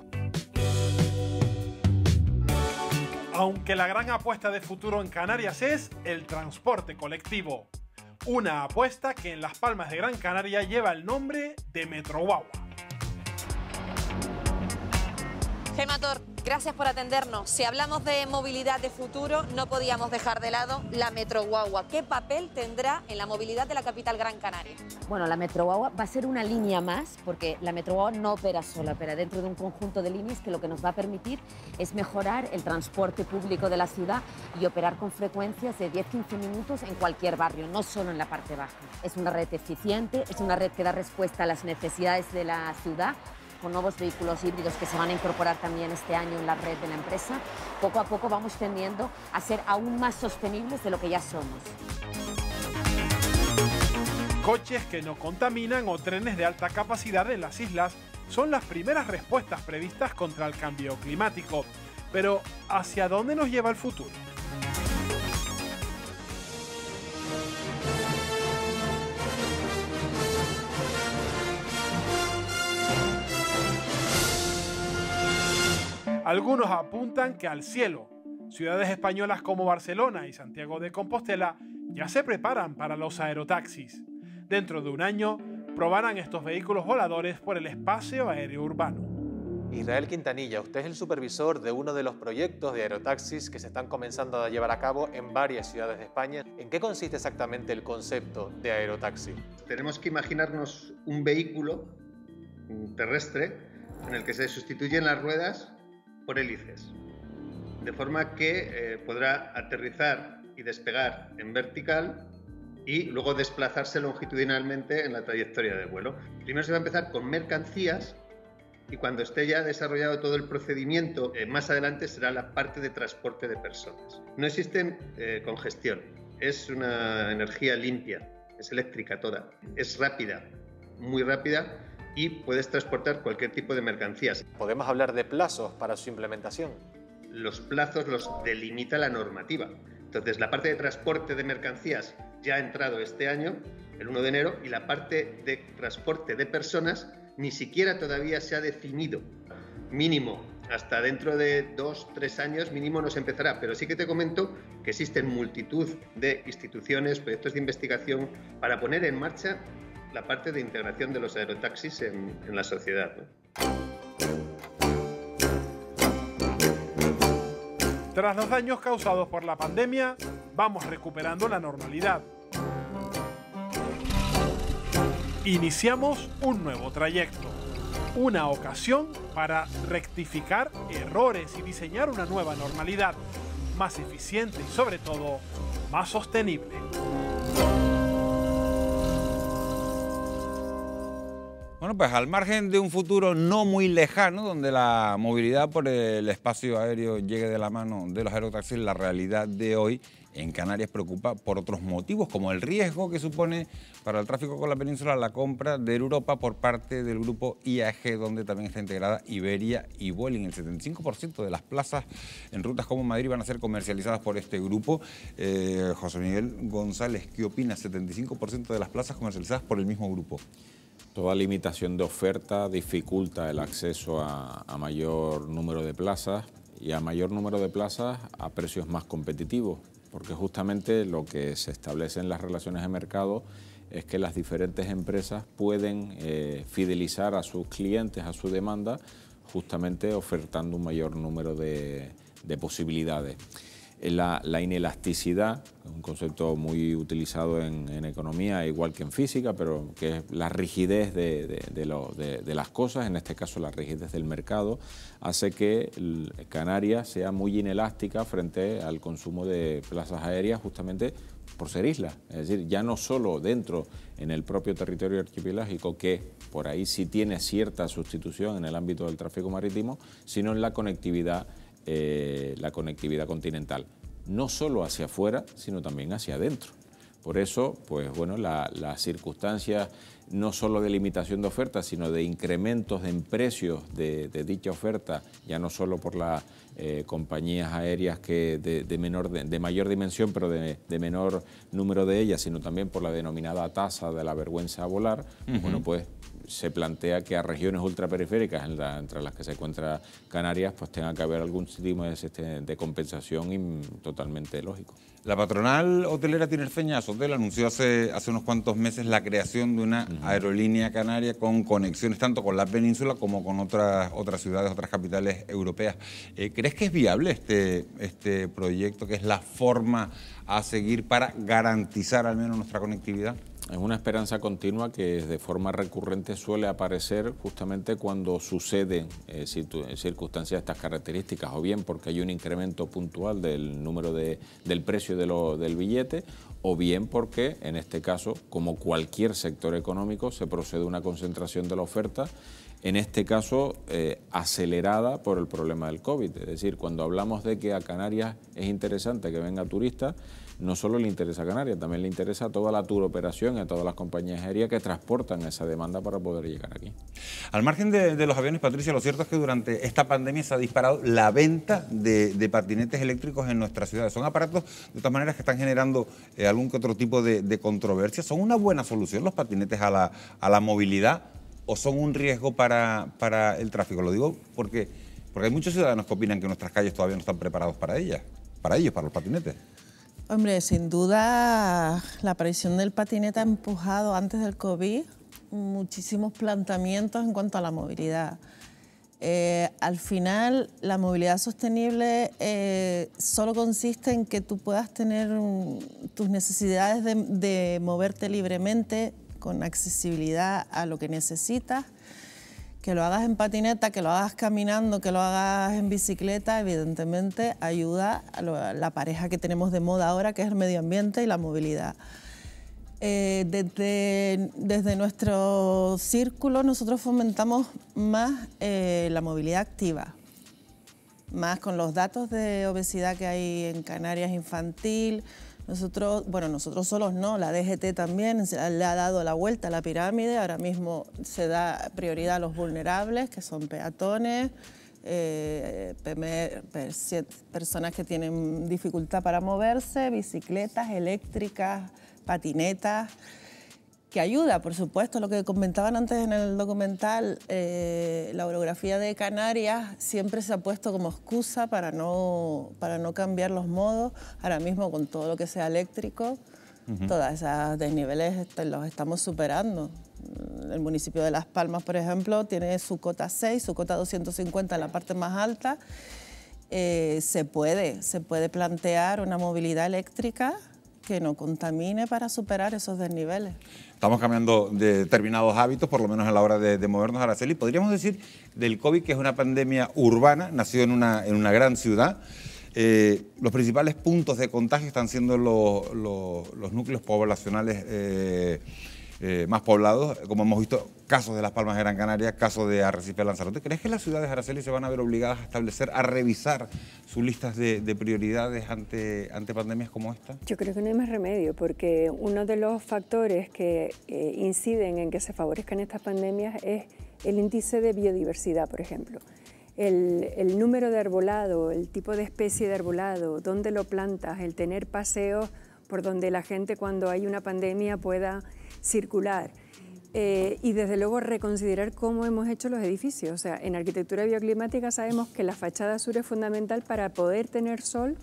Aunque la gran apuesta de futuro en Canarias es el transporte colectivo. Una apuesta que en Las Palmas de Gran Canaria lleva el nombre de Metro Guagua. Gemator, gracias por atendernos. Si hablamos de movilidad de futuro, no podíamos dejar de lado la Metro Guagua. ¿Qué papel tendrá en la movilidad de la capital Gran Canaria? Bueno, la Metro Guagua va a ser una línea más, porque la Metro Guagua no opera sola, opera dentro de un conjunto de líneas que lo que nos va a permitir es mejorar el transporte público de la ciudad y operar con frecuencias de 10-15 minutos en cualquier barrio, no solo en la parte baja. Es una red eficiente, es una red que da respuesta a las necesidades de la ciudad, con nuevos vehículos híbridos que se van a incorporar también este año en la red de la empresa. Poco a poco vamos tendiendo a ser aún más sostenibles de lo que ya somos. Coches que no contaminan o trenes de alta capacidad en las islas son las primeras respuestas previstas contra el cambio climático. Pero, ¿hacia dónde nos lleva el futuro? Algunos apuntan que al cielo. Ciudades españolas como Barcelona y Santiago de Compostela ya se preparan para los aerotaxis. Dentro de un año probarán estos vehículos voladores por el espacio aéreo urbano. Israel Quintanilla, usted es el supervisor de uno de los proyectos de aerotaxis que se están comenzando a llevar a cabo en varias ciudades de España. ¿En qué consiste exactamente el concepto de aerotaxi? Tenemos que imaginarnos un vehículo terrestre en el que se sustituyen las ruedas por hélices, de forma que podrá aterrizar y despegar en vertical y luego desplazarse longitudinalmente en la trayectoria de vuelo. Primero se va a empezar con mercancías y cuando esté ya desarrollado todo el procedimiento, más adelante será la parte de transporte de personas. No existe congestión, es una energía limpia, es eléctrica toda, es rápida, muy rápida, y puedes transportar cualquier tipo de mercancías. ¿Podemos hablar de plazos para su implementación? Los plazos los delimita la normativa. Entonces, la parte de transporte de mercancías ya ha entrado este año, el 1 de enero, y la parte de transporte de personas ni siquiera todavía se ha definido. Mínimo, hasta dentro de 2-3 años, mínimo no se empezará. Pero sí que te comento que existen multitud de instituciones, proyectos de investigación para poner en marcha la parte de integración de los aerotaxis en la sociedad, ¿no? Tras los daños causados por la pandemia, vamos recuperando la normalidad. Iniciamos un nuevo trayecto, una ocasión para rectificar errores y diseñar una nueva normalidad, más eficiente y sobre todo, más sostenible. Bueno, pues al margen de un futuro no muy lejano, donde la movilidad por el espacio aéreo llegue de la mano de los aerotaxis, la realidad de hoy en Canarias preocupa por otros motivos, como el riesgo que supone para el tráfico con la península la compra de Europa por parte del grupo IAG, donde también está integrada Iberia y Vueling. El 75% de las plazas en rutas como Madrid van a ser comercializadas por este grupo. José Miguel González, ¿qué opina? 75% de las plazas comercializadas por el mismo grupo. Toda limitación de oferta dificulta el acceso a mayor número de plazas y a mayor número de plazas a precios más competitivos, porque justamente lo que se establece en las relaciones de mercado es que las diferentes empresas pueden fidelizar a sus clientes, a su demanda, justamente ofertando un mayor número de posibilidades. La inelasticidad, un concepto muy utilizado en economía, igual que en física, pero que es la rigidez de las cosas, en este caso la rigidez del mercado, hace que Canarias sea muy inelástica frente al consumo de plazas aéreas, justamente por ser isla. Es decir, ya no solo dentro, en el propio territorio archipelágico, que por ahí sí tiene cierta sustitución en el ámbito del tráfico marítimo, sino en la conectividad continental, no solo hacia afuera, sino también hacia adentro. Por eso, pues bueno, las circunstancias no solo de limitación de oferta, sino de incrementos en precios de dicha oferta, ya no solo por las compañías aéreas que de mayor dimensión, pero de menor número de ellas, sino también por la denominada tasa de la vergüenza a volar, bueno, pues se plantea que a regiones ultraperiféricas, entre las que se encuentra Canarias, pues tenga que haber algún tipo de compensación totalmente lógico. La patronal hotelera Tinerfeñas Hotel anunció hace unos cuantos meses la creación de una aerolínea canaria con conexiones tanto con la península como con otras ciudades, otras capitales europeas. ¿Crees que es viable este proyecto, que es la forma a seguir para garantizar al menos nuestra conectividad? Es una esperanza continua que de forma recurrente suele aparecer justamente cuando suceden circunstancias de estas características, o bien porque hay un incremento puntual del número del precio del billete, o bien porque, en este caso, como cualquier sector económico, se procede a una concentración de la oferta, en este caso acelerada por el problema del COVID. Es decir, cuando hablamos de que a Canarias es interesante que venga turistas, no solo le interesa a Canarias, también le interesa a toda la turoperación y a todas las compañías aéreas que transportan esa demanda para poder llegar aquí. Al margen de los aviones, Patricia, lo cierto es que durante esta pandemia se ha disparado la venta de patinetes eléctricos en nuestras ciudades. Son aparatos, de todas maneras, que están generando algún que otro tipo de controversia. ¿Son una buena solución los patinetes a la movilidad o son un riesgo para el tráfico? Lo digo porque hay muchos ciudadanos que opinan que nuestras calles todavía no están preparadas para ellos, para los patinetes. Hombre, sin duda la aparición del patinete ha empujado antes del COVID muchísimos planteamientos en cuanto a la movilidad. Al final, la movilidad sostenible solo consiste en que tú puedas tener tus necesidades de moverte libremente, con accesibilidad a lo que necesitas. Que lo hagas en patineta, que lo hagas caminando, que lo hagas en bicicleta, evidentemente ayuda a la pareja que tenemos de moda ahora, que es el medio ambiente y la movilidad. Desde nuestro círculo nosotros fomentamos más la movilidad activa, más con los datos de obesidad que hay en Canarias infantil. Nosotros solos no, la DGT también le ha dado la vuelta a la pirámide. Ahora mismo se da prioridad a los vulnerables, que son peatones, personas que tienen dificultad para moverse, bicicletas eléctricas, patinetas, que ayuda, por supuesto, lo que comentaban antes en el documental, la orografía de Canarias siempre se ha puesto como excusa para no cambiar los modos. Ahora mismo con todo lo que sea eléctrico, todas esas desniveles los estamos superando. El municipio de Las Palmas, por ejemplo, tiene su cota 6, su cota 250 en la parte más alta. Se puede plantear una movilidad eléctrica que no contamine para superar esos desniveles. Estamos cambiando de determinados hábitos, por lo menos a la hora de movernos, Araceli. Podríamos decir del COVID que es una pandemia urbana, nació en una gran ciudad. Los principales puntos de contagio están siendo los núcleos poblacionales más poblados, como hemos visto, casos de Las Palmas de Gran Canaria, casos de Arrecife de Lanzarote. ¿Crees que las ciudades, Araceli, se van a ver obligadas a establecer, a revisar sus listas de prioridades ante pandemias como esta? Yo creo que no hay más remedio, porque uno de los factores que inciden en que se favorezcan estas pandemias es el índice de biodiversidad, por ejemplo. El número de arbolado, el tipo de especie de arbolado, dónde lo plantas, el tener paseos por donde la gente cuando hay una pandemia pueda circular. Y desde luego reconsiderar cómo hemos hecho los edificios. O sea, en arquitectura bioclimática sabemos que la fachada sur es fundamental para poder tener sol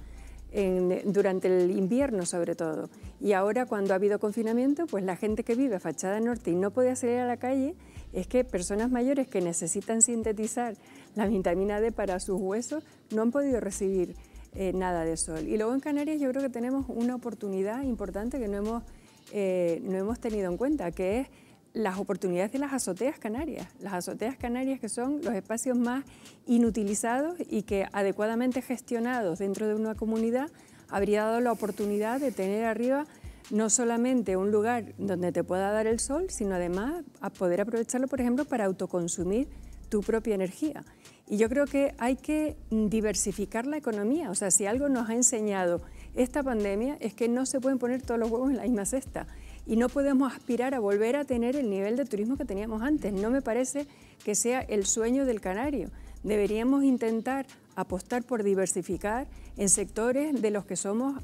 durante el invierno sobre todo. Y ahora cuando ha habido confinamiento, pues la gente que vive a fachada norte y no puede salir a la calle, es que personas mayores que necesitan sintetizar la vitamina D para sus huesos no han podido recibir nada de sol. Y luego en Canarias yo creo que tenemos una oportunidad importante que no hemos tenido en cuenta, que es las oportunidades de las azoteas canarias. Las azoteas canarias, que son los espacios más inutilizados y que adecuadamente gestionados dentro de una comunidad habría dado la oportunidad de tener arriba no solamente un lugar donde te pueda dar el sol, sino además a poder aprovecharlo, por ejemplo, para autoconsumir tu propia energía. Y yo creo que hay que diversificar la economía. O sea, si algo nos ha enseñado esta pandemia es que no se pueden poner todos los huevos en la misma cesta y no podemos aspirar a volver a tener el nivel de turismo que teníamos antes. No me parece que sea el sueño del canario. Deberíamos intentar apostar por diversificar en sectores de los que somos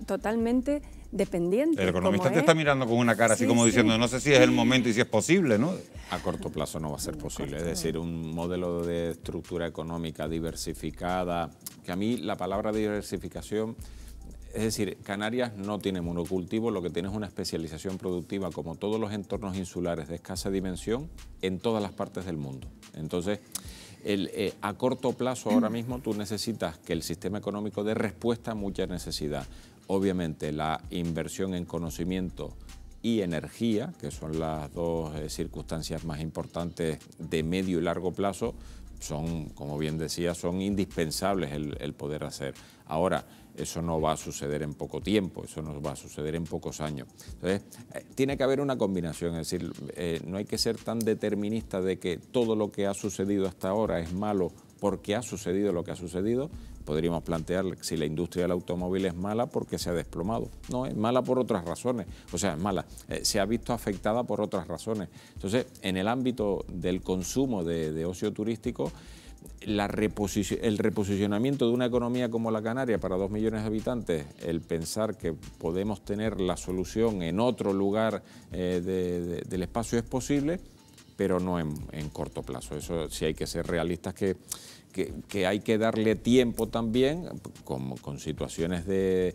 totalmente dependientes. El economista te está mirando con una cara así como diciendo, no sé si es el momento y si es posible, ¿no? A corto plazo no va a ser posible. Es decir, un modelo de estructura económica diversificada, que a mí la palabra diversificación, es decir, Canarias no tiene monocultivo, lo que tiene es una especialización productiva, como todos los entornos insulares de escasa dimensión, en todas las partes del mundo. Entonces, a corto plazo ahora mismo tú necesitas que el sistema económico dé respuesta a mucha necesidad. Obviamente la inversión en conocimiento y energía, que son las dos circunstancias más importantes de medio y largo plazo, son, como bien decía, son indispensables el poder hacer. Ahora, eso no va a suceder en poco tiempo, eso no va a suceder en pocos años. Entonces, tiene que haber una combinación, es decir, no hay que ser tan determinista de que todo lo que ha sucedido hasta ahora es malo porque ha sucedido lo que ha sucedido. Podríamos plantear si la industria del automóvil es mala porque se ha desplomado. No, es mala por otras razones, o sea, es mala, se ha visto afectada por otras razones. Entonces, en el ámbito del consumo de ocio turístico, el reposicionamiento de una economía como la Canaria para 2 millones de habitantes, el pensar que podemos tener la solución en otro lugar del espacio es posible, pero no en corto plazo. Eso sí hay que ser realistas, que hay que darle tiempo también, con situaciones de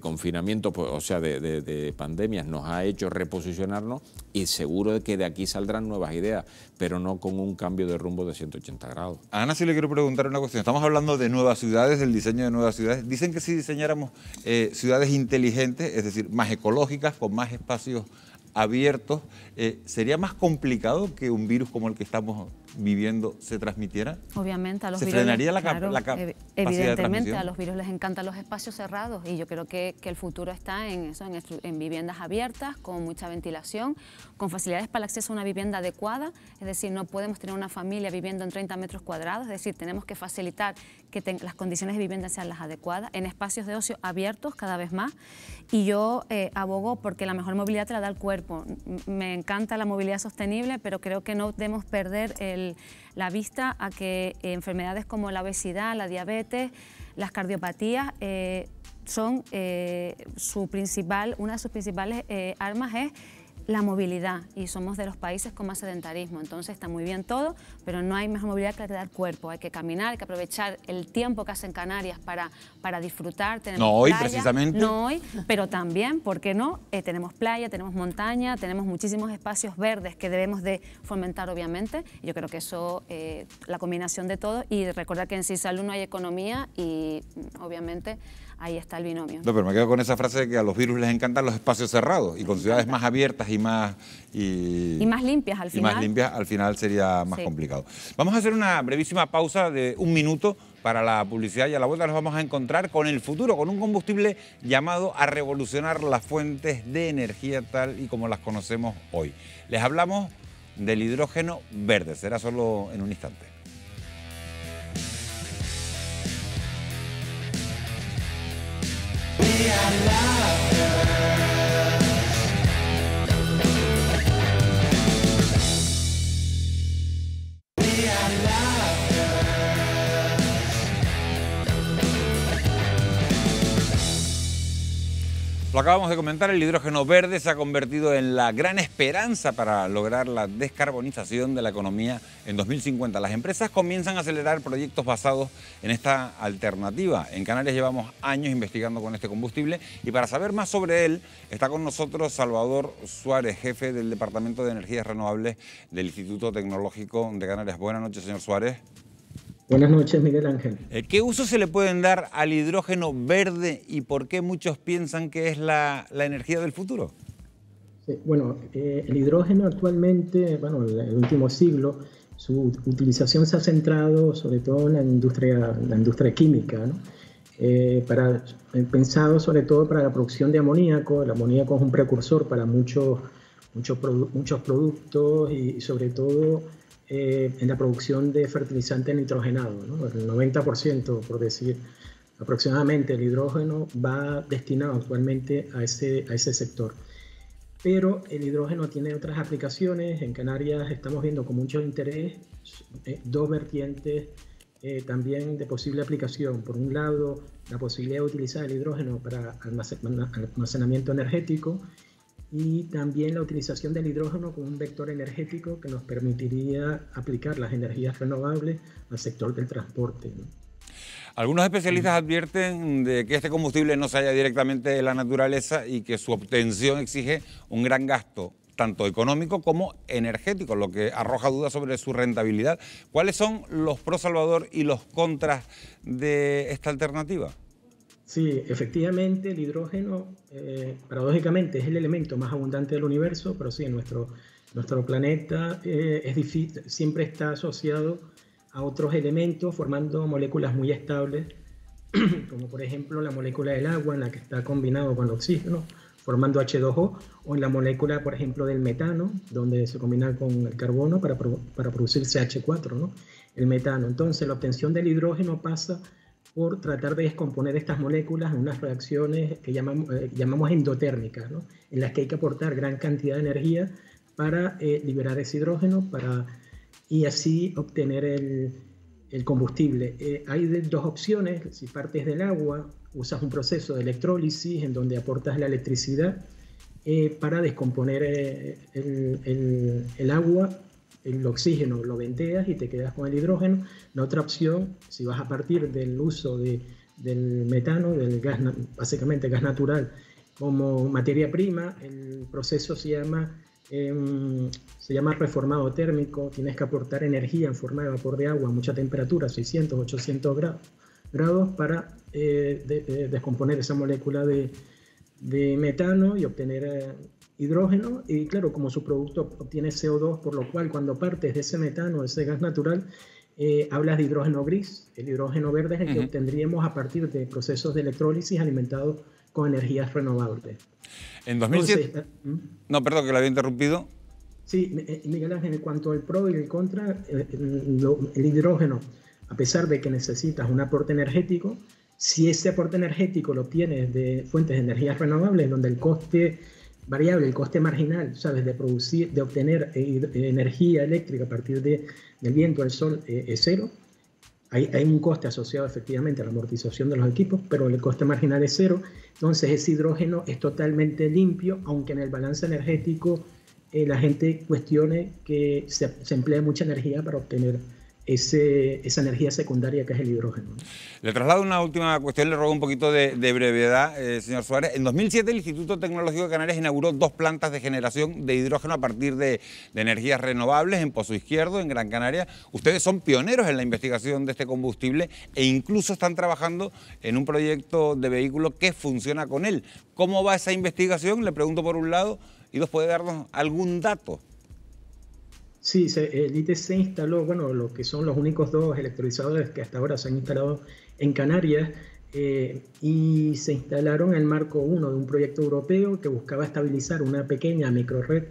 confinamiento, pues, o sea, de pandemias, nos ha hecho reposicionarnos y seguro de que de aquí saldrán nuevas ideas, pero no con un cambio de rumbo de 180 grados. A Ana sí le quiero preguntar una cuestión. Estamos hablando de nuevas ciudades, del diseño de nuevas ciudades. Dicen que si diseñáramos ciudades inteligentes, es decir, más ecológicas, con más espacios abiertos, ¿sería más complicado que un virus como el que estamos viviendo se transmitiera? Obviamente a los virus... ¿Se frenaría la capacidad de evidentemente, a los virus les encantan los espacios cerrados y yo creo que el futuro está en eso, en viviendas abiertas, con mucha ventilación, con facilidades para el acceso a una vivienda adecuada, es decir, no podemos tener una familia viviendo en 30 metros cuadrados, es decir, tenemos que facilitar que las condiciones de vivienda sean las adecuadas, en espacios de ocio abiertos cada vez más, y yo abogo porque la mejor movilidad te la da el cuerpo. Me encanta la movilidad sostenible, pero creo que no debemos perder la vista a que enfermedades como la obesidad, la diabetes, las cardiopatías son una de sus principales armas es la movilidad, y somos de los países con más sedentarismo, entonces está muy bien todo, pero no hay mejor movilidad que la que da el cuerpo. Hay que caminar, hay que aprovechar el tiempo que hace en Canarias para disfrutar. Tenemos no hoy, playa, precisamente. No hoy, pero también, ¿por qué no? Tenemos playa, tenemos montaña, tenemos muchísimos espacios verdes que debemos de fomentar, obviamente. Yo creo que eso, la combinación de todo, y recordar que en Sin Salud no hay economía y, obviamente, ahí está el binomio. No, pero me quedo con esa frase de que a los virus les encantan los espacios cerrados y con ciudades más abiertas y más limpias al final. Y más limpias al final sería más complicado. Vamos a hacer una brevísima pausa de 1 minuto para la publicidad y a la vuelta nos vamos a encontrar con el futuro, con un combustible llamado a revolucionar las fuentes de energía tal y como las conocemos hoy. Les hablamos del hidrógeno verde, será solo en un instante. Lo acabamos de comentar, el hidrógeno verde se ha convertido en la gran esperanza para lograr la descarbonización de la economía en 2050. Las empresas comienzan a acelerar proyectos basados en esta alternativa. En Canarias llevamos años investigando con este combustible y para saber más sobre él está con nosotros Salvador Suárez, jefe del Departamento de Energías Renovables del Instituto Tecnológico de Canarias. Buenas noches, señor Suárez. Buenas noches, Miguel Ángel. ¿Qué uso se le pueden dar al hidrógeno verde y por qué muchos piensan que es la energía del futuro? Sí, bueno, el hidrógeno actualmente, bueno, en el último siglo, su utilización se ha centrado sobre todo en la industria química, ¿no? Pensado sobre todo para la producción de amoníaco. El amoníaco es un precursor para muchos productos y sobre todo en la producción de fertilizantes nitrogenados, ¿no? El 90%, por decir aproximadamente el hidrógeno va destinado actualmente a ese sector. Pero el hidrógeno tiene otras aplicaciones. En Canarias estamos viendo con mucho interés dos vertientes también de posible aplicación. Por un lado, la posibilidad de utilizar el hidrógeno para almacenamiento energético y también la utilización del hidrógeno como un vector energético que nos permitiría aplicar las energías renovables al sector del transporte, ¿no? Algunos especialistas advierten de que este combustible no se halla directamente de la naturaleza y que su obtención exige un gran gasto, tanto económico como energético, lo que arroja dudas sobre su rentabilidad. ¿Cuáles son los pros, Salvador, y los contras de esta alternativa? Sí, efectivamente el hidrógeno, paradójicamente, es el elemento más abundante del universo, pero sí, en nuestro planeta siempre está asociado a otros elementos formando moléculas muy estables, como por ejemplo la molécula del agua en la que está combinado con el oxígeno, formando H2O, o en la molécula, por ejemplo, del metano, donde se combina con el carbono para producir CH4, ¿no? El metano. Entonces, la obtención del hidrógeno pasa por tratar de descomponer estas moléculas en unas reacciones que llamamos endotérmicas, ¿no? En las que hay que aportar gran cantidad de energía para liberar ese hidrógeno y así obtener el combustible. Hay dos opciones. Si partes del agua, usas un proceso de electrólisis en donde aportas la electricidad para descomponer el agua, el oxígeno lo venteas y te quedas con el hidrógeno. La otra opción, si vas a partir del uso del metano, del gas, básicamente gas natural, como materia prima, el proceso se llama reformado térmico. Tienes que aportar energía en forma de vapor de agua a mucha temperatura, 600, 800 grados, para descomponer esa molécula de metano y obtener hidrógeno. Y claro, como su producto obtiene CO2, por lo cual cuando partes de ese metano, de ese gas natural, hablas de hidrógeno gris. El hidrógeno verde es el que obtendríamos a partir de procesos de electrólisis alimentados con energías renovables. En 2007... Entonces, no, perdón, que lo había interrumpido. Sí, Miguel Ángel, en cuanto al pro y el contra, el hidrógeno, a pesar de que necesitas un aporte energético, si ese aporte energético lo obtienes de fuentes de energías renovables, donde el coste variable, el coste marginal, ¿sabes?, de obtener energía eléctrica a partir del viento, del sol, es cero. Hay un coste asociado efectivamente a la amortización de los equipos, pero el coste marginal es cero. Entonces ese hidrógeno es totalmente limpio, aunque en el balance energético la gente cuestione que se emplea mucha energía para obtener esa energía secundaria que es el hidrógeno. Le traslado una última cuestión, le ruego un poquito de brevedad, señor Suárez. En 2007 el Instituto Tecnológico de Canarias inauguró 2 plantas de generación de hidrógeno a partir de energías renovables en Pozo Izquierdo, en Gran Canaria. Ustedes son pioneros en la investigación de este combustible e incluso están trabajando en un proyecto de vehículo que funciona con él. ¿Cómo va esa investigación? Le pregunto por un lado, y dos, ¿puede darnos algún dato? Sí, el ITC instaló, bueno, lo que son los únicos 2 electrolizadores que hasta ahora se han instalado en Canarias, y se instalaron en el marco 1 de un proyecto europeo que buscaba estabilizar una pequeña microred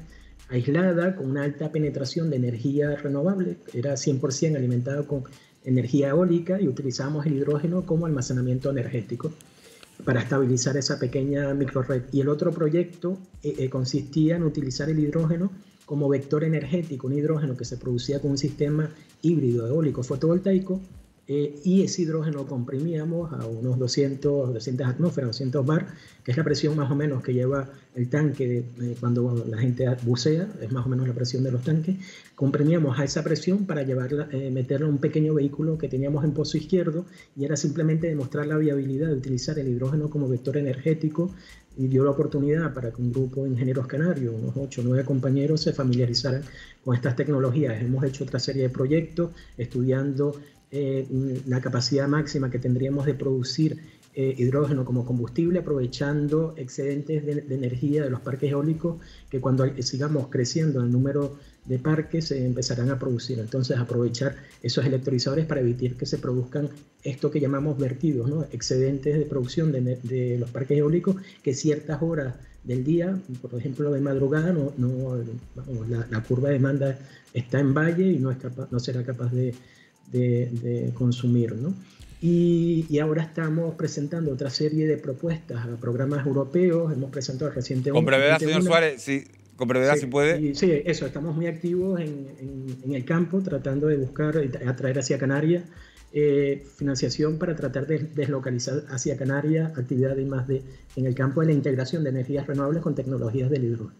aislada con una alta penetración de energía renovable. Era 100% alimentada con energía eólica y utilizábamos el hidrógeno como almacenamiento energético para estabilizar esa pequeña microred. Y el otro proyecto consistía en utilizar el hidrógeno como vector energético, un hidrógeno que se producía con un sistema híbrido eólico fotovoltaico, y ese hidrógeno lo comprimíamos a unos 200 atmósferas, 200 bar, que es la presión más o menos que lleva el tanque cuando la gente bucea, es más o menos la presión de los tanques. Comprimíamos a esa presión para meterla en un pequeño vehículo que teníamos en Pozo Izquierdo, y era simplemente demostrar la viabilidad de utilizar el hidrógeno como vector energético, y dio la oportunidad para que un grupo de ingenieros canarios, unos 8 o 9 compañeros, se familiarizaran con estas tecnologías. Hemos hecho otra serie de proyectos estudiando la capacidad máxima que tendríamos de producir hidrógeno como combustible, aprovechando excedentes de energía de los parques eólicos, que cuando sigamos creciendo el número de parques se empezarán a producir. Entonces, aprovechar esos electrolizadores para evitar que se produzcan esto que llamamos vertidos, ¿no?, excedentes de producción de los parques eólicos, que ciertas horas del día, por ejemplo de madrugada, la curva de demanda está en valle y no será capaz de consumir, ¿no? Y ahora estamos presentando otra serie de propuestas a programas europeos. Hemos presentado recientemente... Con brevedad, señor Suárez, sí. Con brevedad, si puede. Sí, eso, estamos muy activos en el campo, tratando de buscar y atraer hacia Canarias financiación para tratar de deslocalizar hacia Canarias actividades más en el campo de la integración de energías renovables con tecnologías del hidrógeno.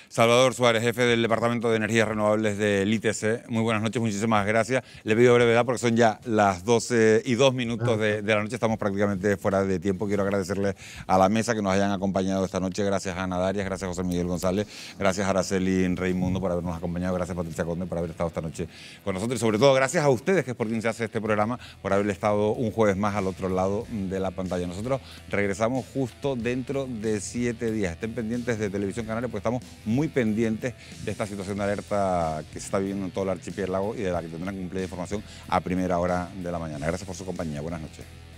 Salvador Suárez, jefe del Departamento de Energías Renovables del ITC. Muy buenas noches, muchísimas gracias. Le pido brevedad porque son ya las 12:02 de la noche, estamos prácticamente fuera de tiempo. Quiero agradecerle a la mesa que nos hayan acompañado esta noche. Gracias a Ana Darias, gracias a José Miguel González, gracias a Araceli Raimundo por habernos acompañado, gracias a Patricia Conde por haber estado esta noche con nosotros y sobre todo gracias a ustedes, que es por quien se hace este programa, por haber estado un jueves más al otro lado de la pantalla. Nosotros regresamos justo dentro de 7 días. Estén pendientes de Televisión Canaria porque estamos muy pendientes de esta situación de alerta que se está viviendo en todo el archipiélago y de la que tendrán que cumplir información a primera hora de la mañana. Gracias por su compañía. Buenas noches.